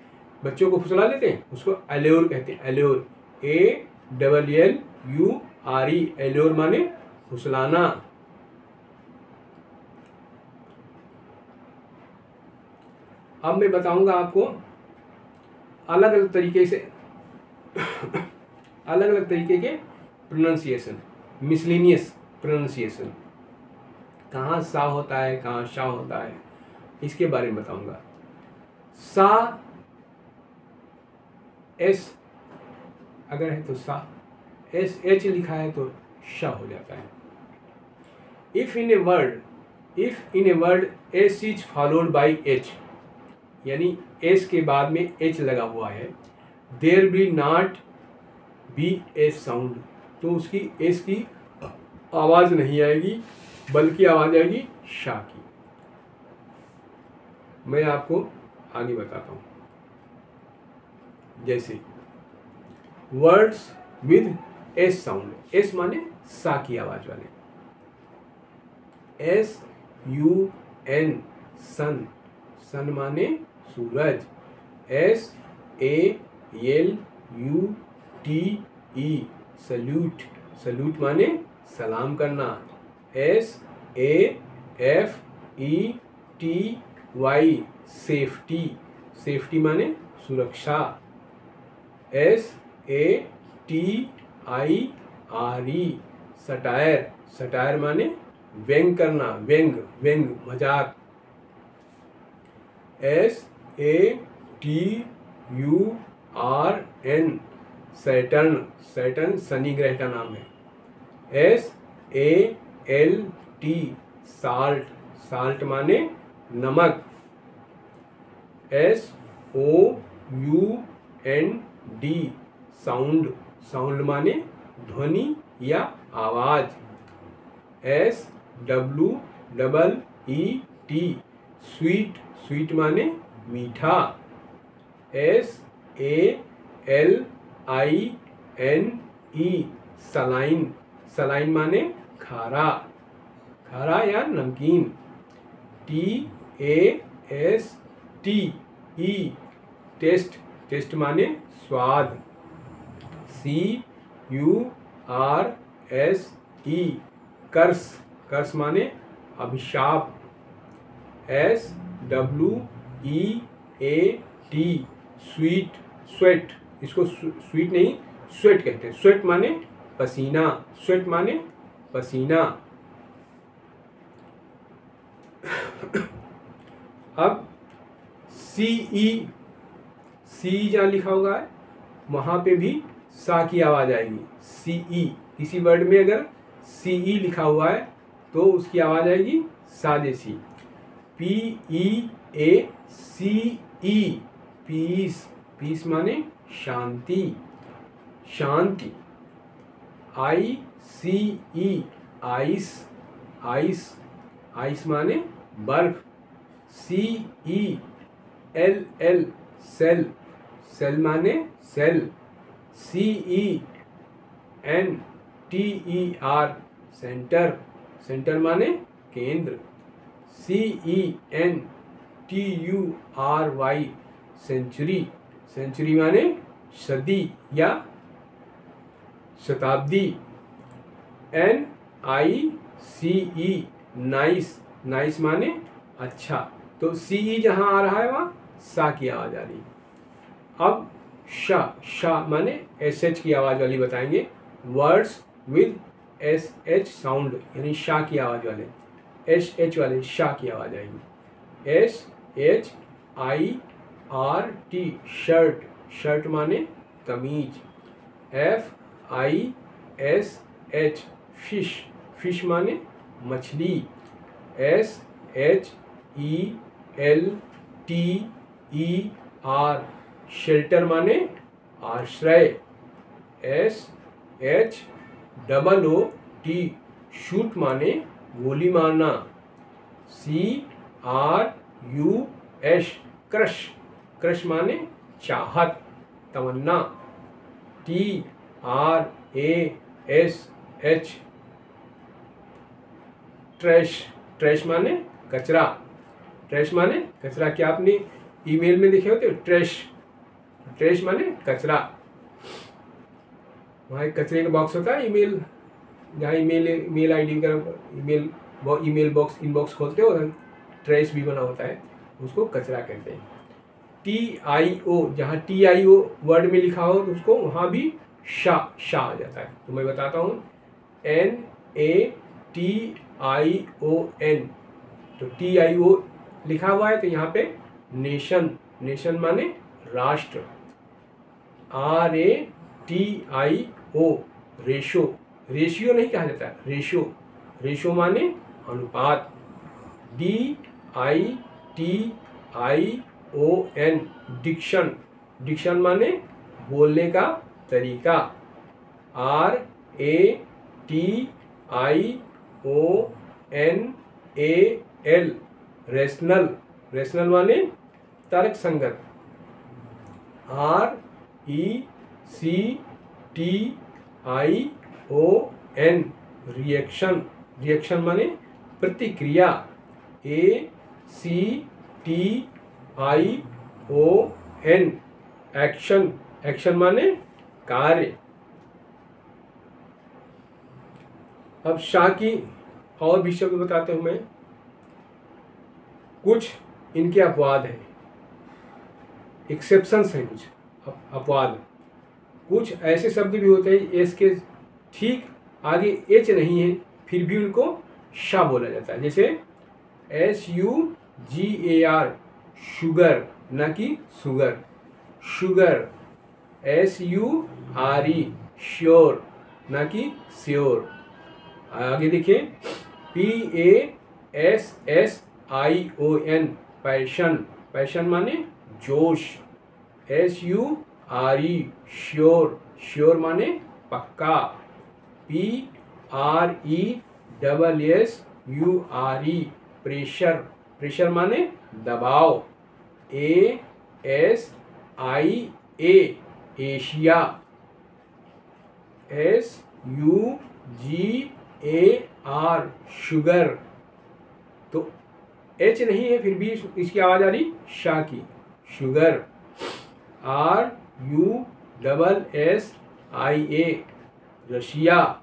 बच्चों को फुसला देते हैं, उसको अल्योर कहते हैं, अल्योर। ALLURE अल्योर माने फुसलाना। अब मैं बताऊंगा आपको अलग अलग तरीके से अलग अलग तरीके के प्रोनाउंसिएशन, मिसलेनियस प्रोनाउंसिएशन, कहाँ सा होता है, कहाँ शा होता है, इसके बारे में बताऊंगा। सा, एस अगर है तो सा, SH लिखा है तो शा हो जाता है। If in a word S is followed by H, यानी S के बाद में H लगा हुआ है, there be not be a sound, तो उसकी S की आवाज नहीं आएगी, बल्कि आवाज आएगी शा की। मैं आपको आगे बताता हूं, जैसे words with S sound, S माने सा की आवाज वाले। SUN सन, सन माने सूरज। SALUTE सल्यूट, सल्यूट माने सलाम करना। SAFETY सेफ्टी, सेफ्टी माने सुरक्षा। SATIRE सटायर, सटायर माने व्यंग करना, व्यंग, व्यंग मजाक। SATURN सैटर्न, सैटर्न शनि ग्रह का नाम है। SALT साल्ट, साल्ट माने नमक। SOUND साउंड, साउंड माने ध्वनि या आवाज। SWEET स्वीट, स्वीट माने मीठा। SALINE सलाइन, सलाइन माने खारा, खारा या नमकीन। TASTE टेस्ट, टेस्ट माने स्वाद। CURSE कर्स, कर्स माने अभिशाप। SWEET स्वीट, स्वेट, इसको स्वीट नहीं स्वेट कहते हैं। स्वेट माने पसीना, स्वेट माने पसीना। अब CE, सी जहाँ लिखा होगा है वहाँ पे भी सा की आवाज़ आएगी। CE, किसी वर्ड में अगर CE लिखा हुआ है तो उसकी आवाज़ आएगी सा जैसी। PEACE, पीस, पीस माने शांति, शांति। ICE, आइस, आइस, आइस माने बर्फ। CELL, सेल, सेल माने सेल। CENTER, सेंटर, सेंटर माने केंद्र। CENTURY, सेंचुरी, सेंचुरी माने सदी या शताब्दी। NICE, नाइस, नाइस माने अच्छा। तो CE जहाँ आ रहा है वहाँ सा की आवाज़ आ रही। अब शा माने SH की आवाज़ वाली बताएंगे। वर्ड्स विद SH साउंड यानी शा की आवाज़ वाले, SH वाले शा की आवाज़ आएगी। SHIRT, शर्ट, शर्ट माने कमीज। FISH, फिश, फिश माने मछली। SHELTER, शेल्टर माने आश्रय। SHOOT, शूट माने गोली मारना। CRUSH, क्रश, क्रश माने चाहत, तमन्ना। TRASH, ट्रैश, ट्रैश माने कचरा, ट्रैश माने कचरा। क्या आपने ईमेल में लिखे होते हो ट्रैश, ट्रैश माने कचरा। वहाँ एक कचरे का बॉक्स होता है ईमेल, जहाँ ईमेल आईडी का ईमेल बॉक्स इनबॉक्स खोलते हो, ट्रैश भी बना होता है, उसको कचरा कहते हैं। TIO, जहाँ TIO वर्ड में लिखा हो तो उसको वहाँ भी शा आ जाता है। तो मैं बताता हूँ NATION, तो TIO लिखा हुआ है तो यहाँ पे नेशन, नेशन माने राष्ट्र। RATIO, रेशो, रेशियो नहीं कहा जाता, रेशो, रेशो माने अनुपात। DITION, डिक्शन, डिक्शन माने बोलने का तरीका। RATIONAL, रेशनल, रेशनल माने तर्क संगत। RECTION, रिएक्शन, रिएक्शन माने प्रतिक्रिया। ACTION, एक्शन, एक्शन माने कार्य। अब शा की और भी शब्द बताते हूँ मैं। कुछ इनके अपवाद हैं, एक्सेप्शंस हैं, कुछ अपवाद। कुछ ऐसे शब्द भी होते हैं एस के ठीक आगे एच नहीं है फिर भी उनको शा बोला जाता है। जैसे SUGAR, शुगर, ना कि सुगर, शुगर। SURE, श्योर, ना कि श्योर। आगे देखिए PASSION, पैशन, पैशन माने जोश। SURE, श्योर, श्योर माने पक्का। PRESSURE, प्रेशर, प्रेशर माने दबाव। ASIA, Asia. SUGAR, sugar. तो एच नहीं है फिर भी इसकी आवाज़ आ रही शा की, शुगर। RUSSIA, रशिया,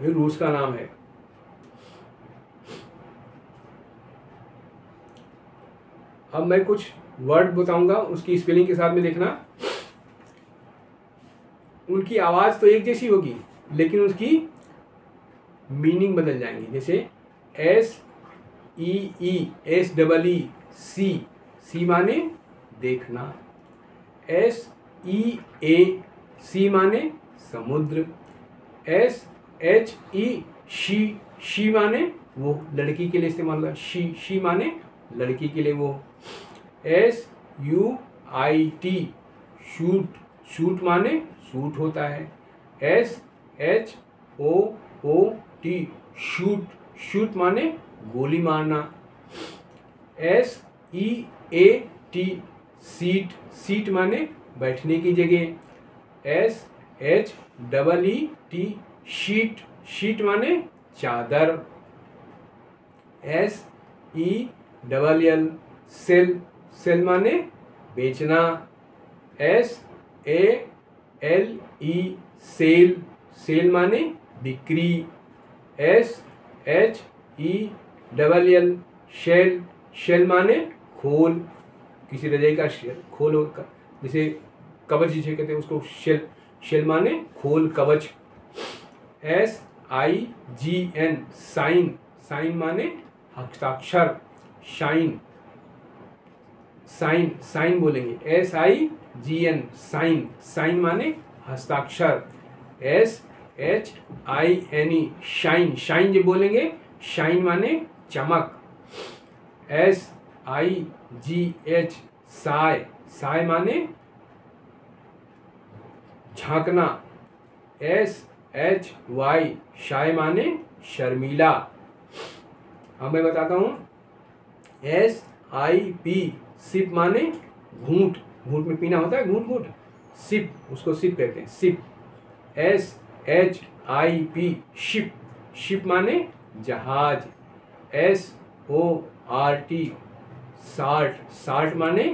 ये रूस का नाम है। अब मैं कुछ वर्ड बताऊंगा उसकी स्पेलिंग के साथ में देखना। उनकी आवाज़ तो एक जैसी होगी लेकिन उसकी मीनिंग बदल जाएंगी। जैसे एस ई ई, एस डबल ई सी, सी माने देखना। एस ई ए, सी माने समुद्र। S H E she, she माने वो लड़की के लिए इस्तेमाल होगा, शी माने लड़की के लिए वो। S U I T, shoot, shoot माने सूट होता है। S H O T, shoot, shoot माने गोली मारना। S E A T, seat, seat माने बैठने की जगह। S H double E T, sheet, sheet माने चादर। S E double L, sell, cell माने बेचना। S A L E, sale, cell माने बिक्री। S H E double L, shell, shell माने खोल, किसी रजाई का शेल खोल होगा, जैसे कवच जिसे कहते हैं उसको शेल, शेल माने खोल, कवच। S I G N, sign, sign माने हस्ताक्षर, शाइन, साइन, साइन बोलेंगे। S I G N, sign, sign माने हस्ताक्षर। S H I N E, shine, shine जो बोलेंगे, शाइन माने चमक। S I G H, sigh, sigh माने झांकना। एस एच वाई, शाय माने शर्मीला। अब मैं बताता हूँ। एस आई पी, सिप माने घूंट, घूंट में पीना होता है, घूंट घूंट, सिप, उसको सिप कहते हैं, sip. S H I P, ship, ship माने जहाज। S O R T, sort, sort माने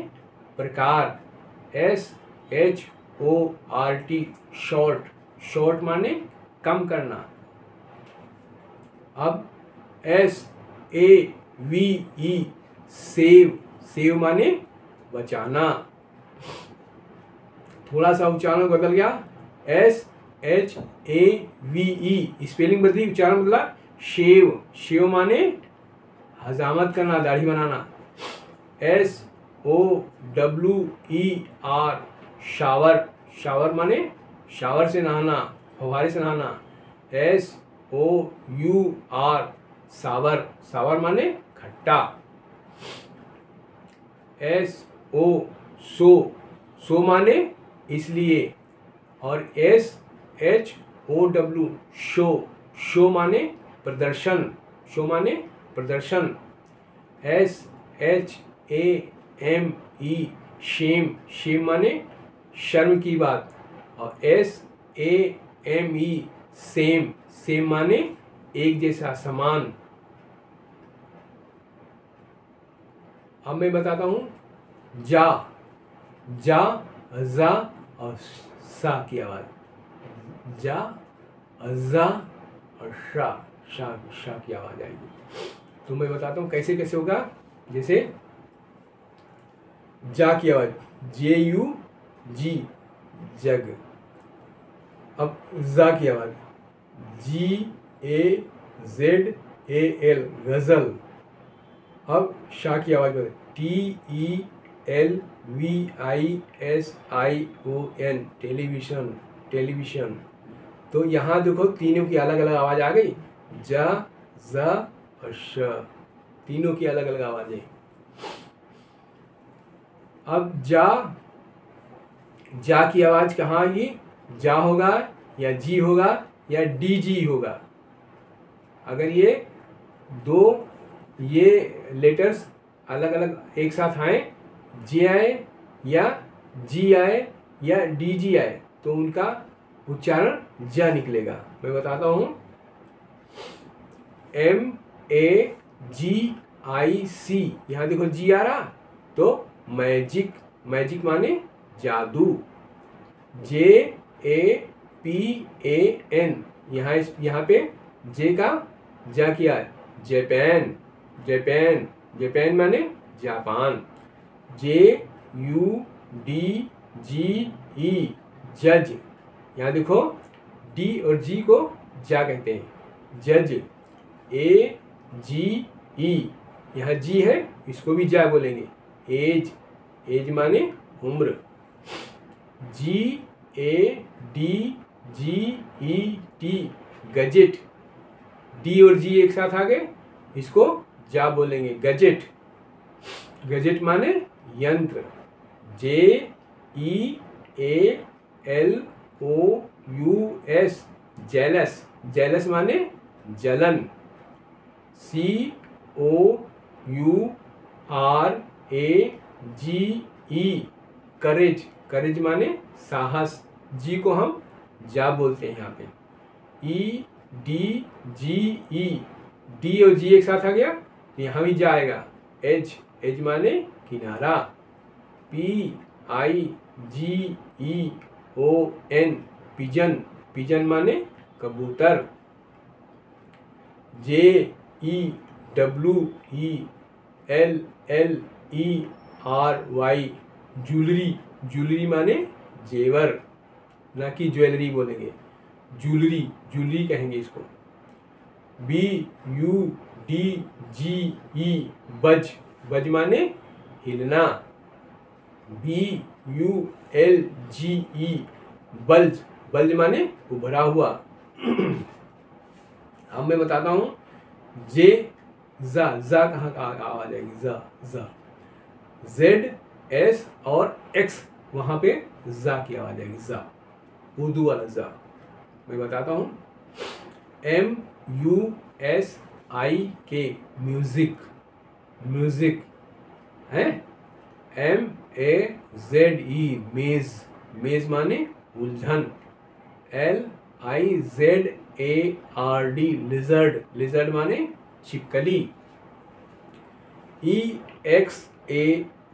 प्रकार। S H O R T, short, short माने कम करना। अब S A V E, save, save माने बचाना। थोड़ा सा उच्चारण बदल गया। S H A V E, spelling बदली, उच्चारण बदला। शेव, शेव माने हजामत करना, दाढ़ी बनाना। S O W E R, shower, shower माने शावर से नहाना, फव्वारे से नहाना। S O U R, sour, sour माने खट्टा। एस ओ सो, सो माने इसलिए। और S H O W, show, show माने प्रदर्शन, शो माने प्रदर्शन। S H A M E, shame, shame माने शर्म की बात। और S A M E, same, same माने एक जैसा, समान। अब मैं बताता हूँ। जा, जा, जा और सा की आवाज़, जा, जा और शा की आवाज़ आएगी। तो मैं बताता हूँ कैसे कैसे होगा। जैसे जा की आवाज़, जे यू जी, जग। अब जा की आवाज़, जी ए जेड ए एल, गज़ल। अब शा की आवाज़ बदल, T E L V I S I O N, television, television. तो यहाँ देखो तीनों की अलग अलग आवाज़ आ गई, जा, जा और श, तीनों की अलग अलग आवाज़ें। अब जा, जा की आवाज़ कहाँ आएगी? जा होगा या जी होगा या डी जी होगा। अगर ये दो ये लेटर्स अलग अलग एक साथ आए, जे आए या जी आए या डी जी आए, तो उनका उच्चारण जा निकलेगा। मैं बताता हूँ। एम ए जी आई सी, यहाँ देखो जी आ रहा, तो मैजिक, मैजिक माने जादू। जे ए पी ए एन, यहाँ पे जे का जा किया, जापान, जापान, जापान माने जापान। जे यू डी जी ई, जज, यहाँ देखो डी और जी को जा कहते हैं। जज, ए जी ई, यहाँ जी है, इसको भी जा बोलेंगे। एज, एज माने उम्र। G A D G E T, gadget, D और जी एक साथ आ गए, इसको जा बोलेंगे, गजेट। गजेट माने यंत्र। J E A L O U S, jealous, jealous माने जलन। सी ओ यू आर ए जी ई, करेज, करेज माने साहस। जी को हम जा बोलते हैं यहाँ पे। ई डी जी ई, डी और जी एक साथ आ गया तो यहाँ भी जा आएगा। एज, एज माने किनारा। P I G E O N, pigeon, pigeon माने कबूतर। J E W E L L E R Y, jewellery, jewellery माने जेवर, ना कि ज्वेलरी बोलेंगे, ज्वेलरी, ज्वेलरी कहेंगे इसको। बी यू डी जी ई, बज, बज माने हिलना। बी यू एल जी ई, बल्ज, बल्ज माने उभरा हुआ। अब मैं बताता हूँ जे, जा, जा कहाँ का आवाज आएगी, जा, जा। जेड एस और एक्स, वहाँ पे जा की आवाज आएगी, जा, उर्दू वाला जा। मैं बताता हूँ। M you S I K, music, music है। M A Z E, maze, maze माने उलझन। L I Z A R D, lizard, lizard माने छिपकली। E X A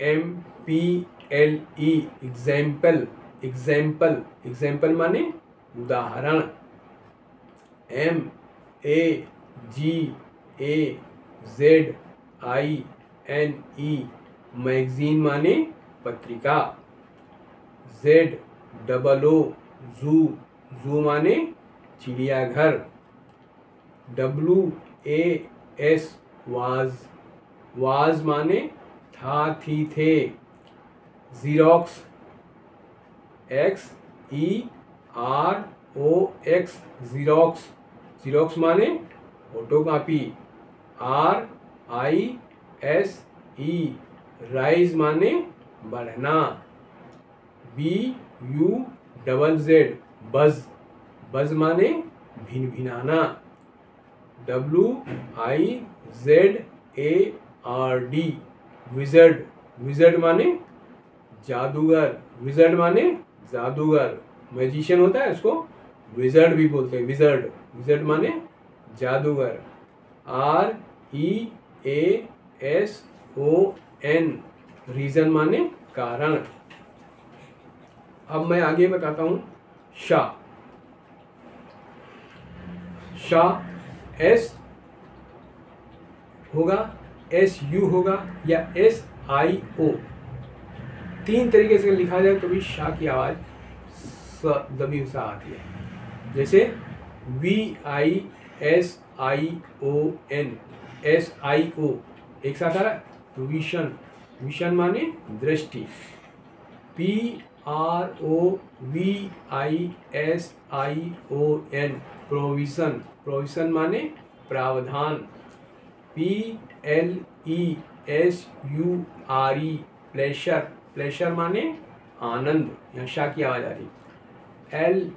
M P L E, example, example, example माने उदाहरण। M A G A Z I N E, magazine माने पत्रिका। Z double O zoo, zoo माने चिड़ियाघर। W A S was, was माने था थी थे। Xerox, X E R O x, xerox, xerox माने photocopy. R I S E, rise माने बढ़ना। B U double Z, buzz, buzz माने भिनभिनाना। W I Z A R D, wizard, wizard माने जादूगर, विजर्ड माने जादूगर। मैजिशियन होता है उसको विजर्ड भी बोलते हैं, विजर्ड, विजर्ड माने जादूगर। R E A S O N, reason माने कारण। अब मैं आगे बताता हूँ शाह। शाह एस होगा, एस यू होगा या एस आई ओ, तीन तरीके से लिखा जाए तो भी शाह की आवाज दबी सा आती है। जैसे V I S I O N, S I O एक साथ आ रहा है तो विशन, विशन माने दृष्टि। P R O V I S I O N, provision, provision माने प्रावधान। P L E S U R E, pleasure, pleasure माने आनंद, यहाँ शाह की आवाज आ रही। L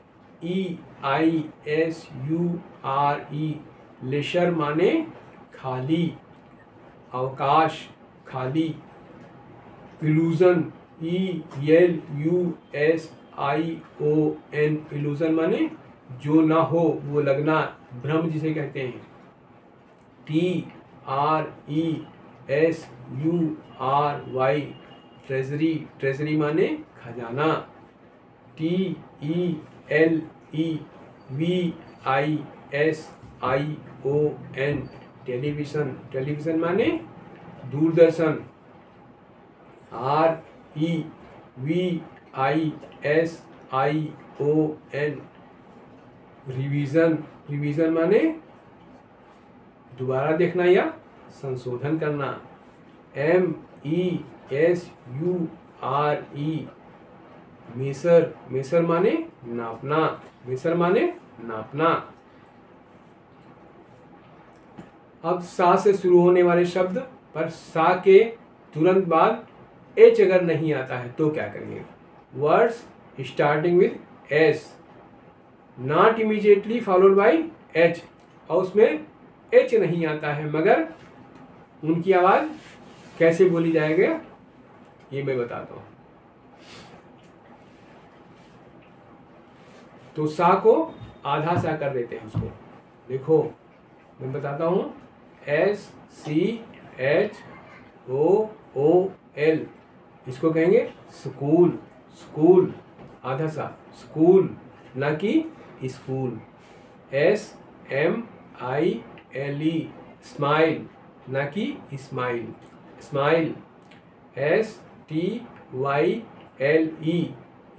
E I S U R E, leisure माने खाली, अवकाश, खाली। Illusion, E L U S I O N, illusion माने जो ना हो वो लगना, भ्रम जिसे कहते हैं। T R E S U R Y, treasury, treasury माने खजाना। T E L E V I S I O N, television, television माने दूरदर्शन। R E V I S ION, revision, revision माने दोबारा देखना या संशोधन करना। MESURE, मेसर, मेसर माने नापना, मेसर माने नापना। अब सा से शुरू होने वाले शब्द पर सा के तुरंत बाद एच अगर नहीं आता है तो क्या करेंगे? Words starting with S not immediately followed by H, और उसमें एच नहीं आता है मगर उनकी आवाज कैसे बोली जाएगी ये मैं बताता हूँ। तो सा को आधा सा कर देते हैं उसको। देखो मैं बताता हूँ, SCHOOL, इसको कहेंगे स्कूल, स्कूल आधा सा, स्कूल ना कि स्कूल। SMILE, स्माइल ना कि स्माइल, स्माइल। STYLE,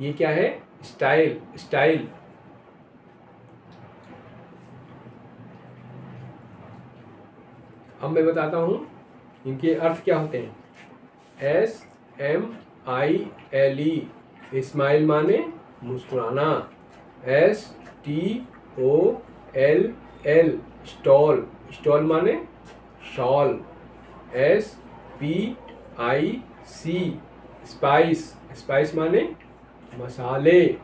ये क्या है? Style, style. अब मैं बताता हूँ इनके अर्थ क्या होते हैं। SMILE, स्माइल माने मुस्कुराना। STOLL, स्टॉल, स्टॉल माने शॉल। SPIC, स्पाइस, स्पाइस माने मसाले।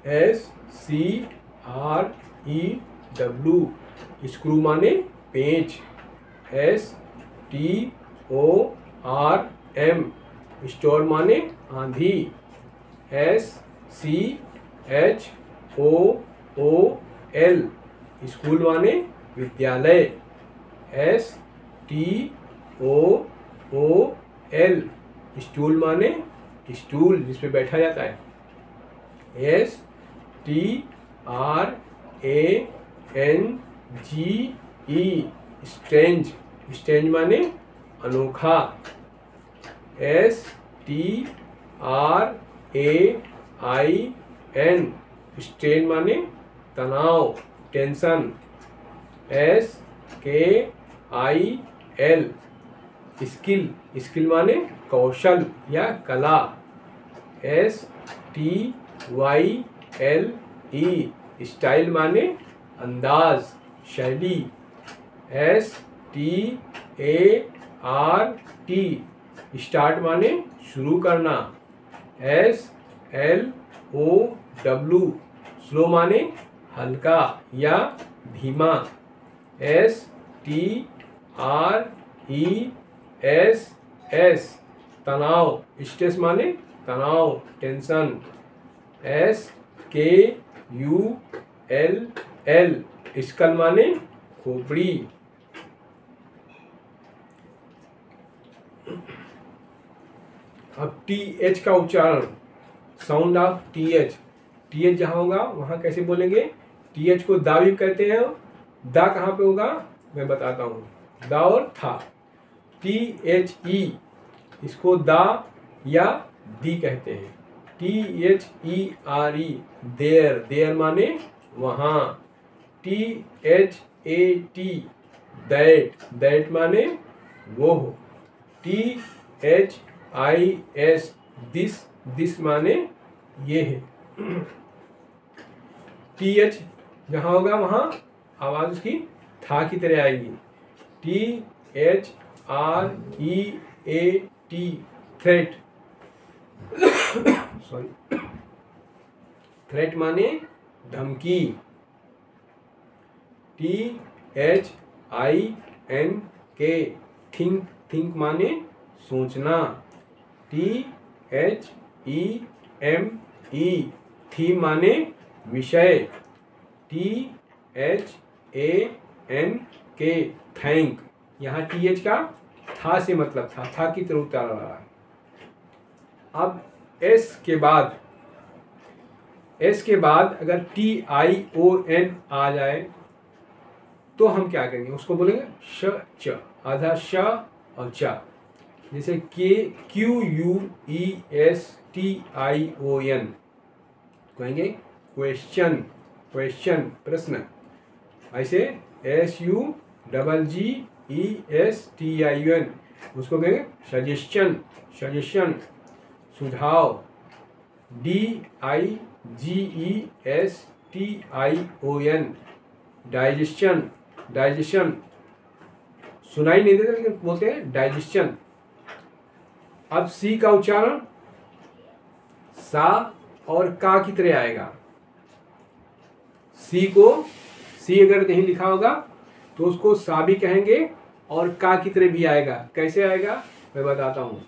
SCREW, स्क्रू माने पेंच। STORM, स्टोर माने आंधी। SCHOOL, स्कूल माने विद्यालय। STOOL, स्टूल माने स्टूल जिस पे बैठा जाता है। STRANGE, स्ट्रेंज, स्ट्रेंज माने अनोखा। STRAIN, स्ट्रेन माने तनाव, टेंशन। SKIL, स्किल, स्किल माने कौशल या कला। STYLE, स्टाइल माने अंदाज, शैली। START, स्टार्ट माने शुरू करना। SLOW, स्लो माने हल्का या धीमा। STRESS, तनाव, स्ट्रेस माने तनाव, टेंशन। SKULL, स्कल माने खोपड़ी। अब TH का उच्चारण, साउंड ऑफ TH। TH जहाँ होगा वहाँ कैसे बोलेंगे? TH को दा भी कहते हैं। दा कहाँ पे होगा मैं बताता हूँ। दा और था। THE, इसको दा या दी कहते हैं। THERE, देयर, देयर माने वहाँ। THAT, दैट, दैट माने वो। THIS, दिस, दिस माने ये है। TH जहाँ होगा वहाँ आवाज उसकी था की तरह आएगी। THREAT, थ्रेट, सॉरी, थ्रेट माने धमकी। THINK, थिंक, थिंक माने सोचना। THEME, थीम माने विषय। THANK, थैंक, यहाँ TH का था से मतलब था की तरह उतारा रहा है। अब S के बाद अगर TION आ जाए तो हम क्या करेंगे? उसको बोलेंगे श च, आधा श और च। जैसे QUES, कहेंगे क्वेश्चन, क्वेश्चन प्रश्न। ऐसे SUGGESTION उसको कहेंगे सजेशन, सजेशन सुझाव। DIGESTION डाइजेशन, डाइजेशन सुनाई नहीं देता लेकिन बोलते हैं डाइजेशन। अब सी का उच्चारण सा और का की तरह आएगा। सी को, सी अगर कहीं लिखा होगा तो उसको सा भी कहेंगे और का की तरह भी आएगा। कैसे आएगा मैं बताता हूँ।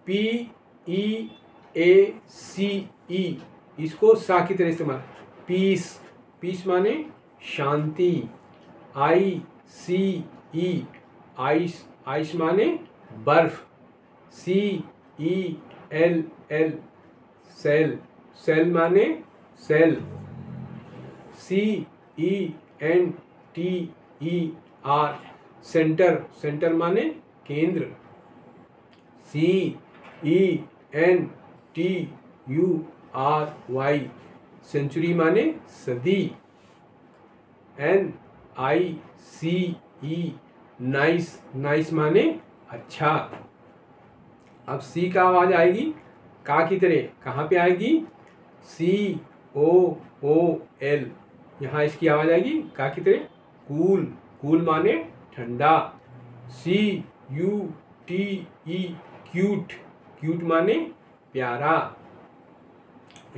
PEACE इसको सा की तरह इस्तेमाल। पीस, पीस माने शांति। ICE आइस, आइस माने बर्फ। CELL सेल, सेल माने सेल। CENTER सेंटर, सेंटर माने केंद्र। CENTURY सेंचुरी माने सदी। NICE नाइस, नाइस माने अच्छा। अब सी का आवाज आएगी का की तरह। कहाँ पे आएगी? COOL यहाँ इसकी आवाज आएगी का की तरह। कूल, कूल माने ठंडा। CUTE क्यूट, क्यूट माने प्यारा।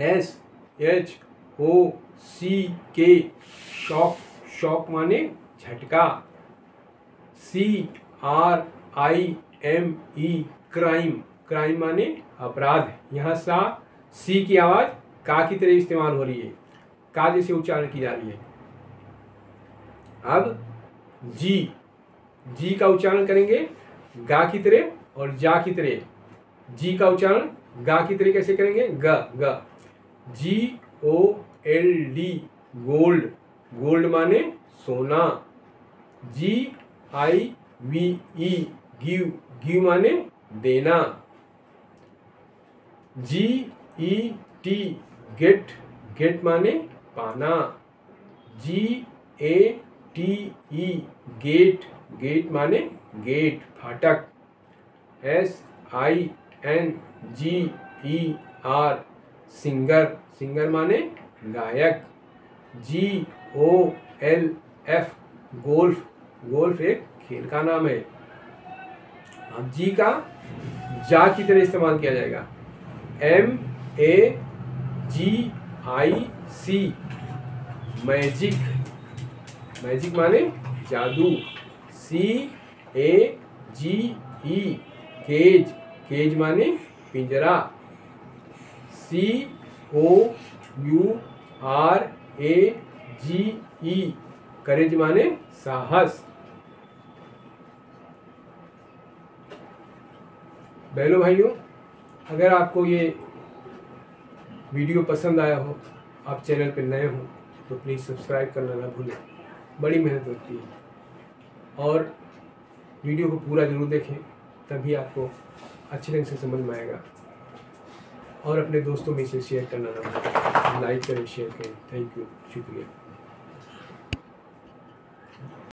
SHOCK शॉक, शॉक माने झटका। CRIME क्राइम, क्राइम माने अपराध। यहाँ सा सी की आवाज का की तरह इस्तेमाल हो रही है, का जैसे उच्चारण की जा रही है। अब जी, जी का उच्चारण करेंगे गा की तरह और जा की तरह। जी का उच्चारण गा की तरह कैसे करेंगे? ग, GOLD गोल्ड, गोल्ड माने सोना। GIVE गिव, गिव माने देना। GET गेट, गेट माने पाना। GATE गेट, गेट माने गेट, फाटक। SINGER सिंगर, सिंगर माने गायक। GOLF गोल्फ, गोल्फ एक खेल का नाम है। अब जी का जा की तरह इस्तेमाल किया जाएगा। MAGIC मैजिक, मैजिक माने जादू। CAGE केज, केज माने पिंजरा। COURAGE करेज माने साहस। बहनों भाइयों, अगर आपको ये वीडियो पसंद आया हो, आप चैनल पर नए हो तो प्लीज़ सब्सक्राइब करना ना भूलें। बड़ी मेहनत होती है और वीडियो को पूरा ज़रूर देखें, तभी आपको अच्छे ढंग से समझ में आएगा। और अपने दोस्तों में इसे शेयर करना ना भूलें। लाइक करें, शेयर करें। थैंक यू, शुक्रिया।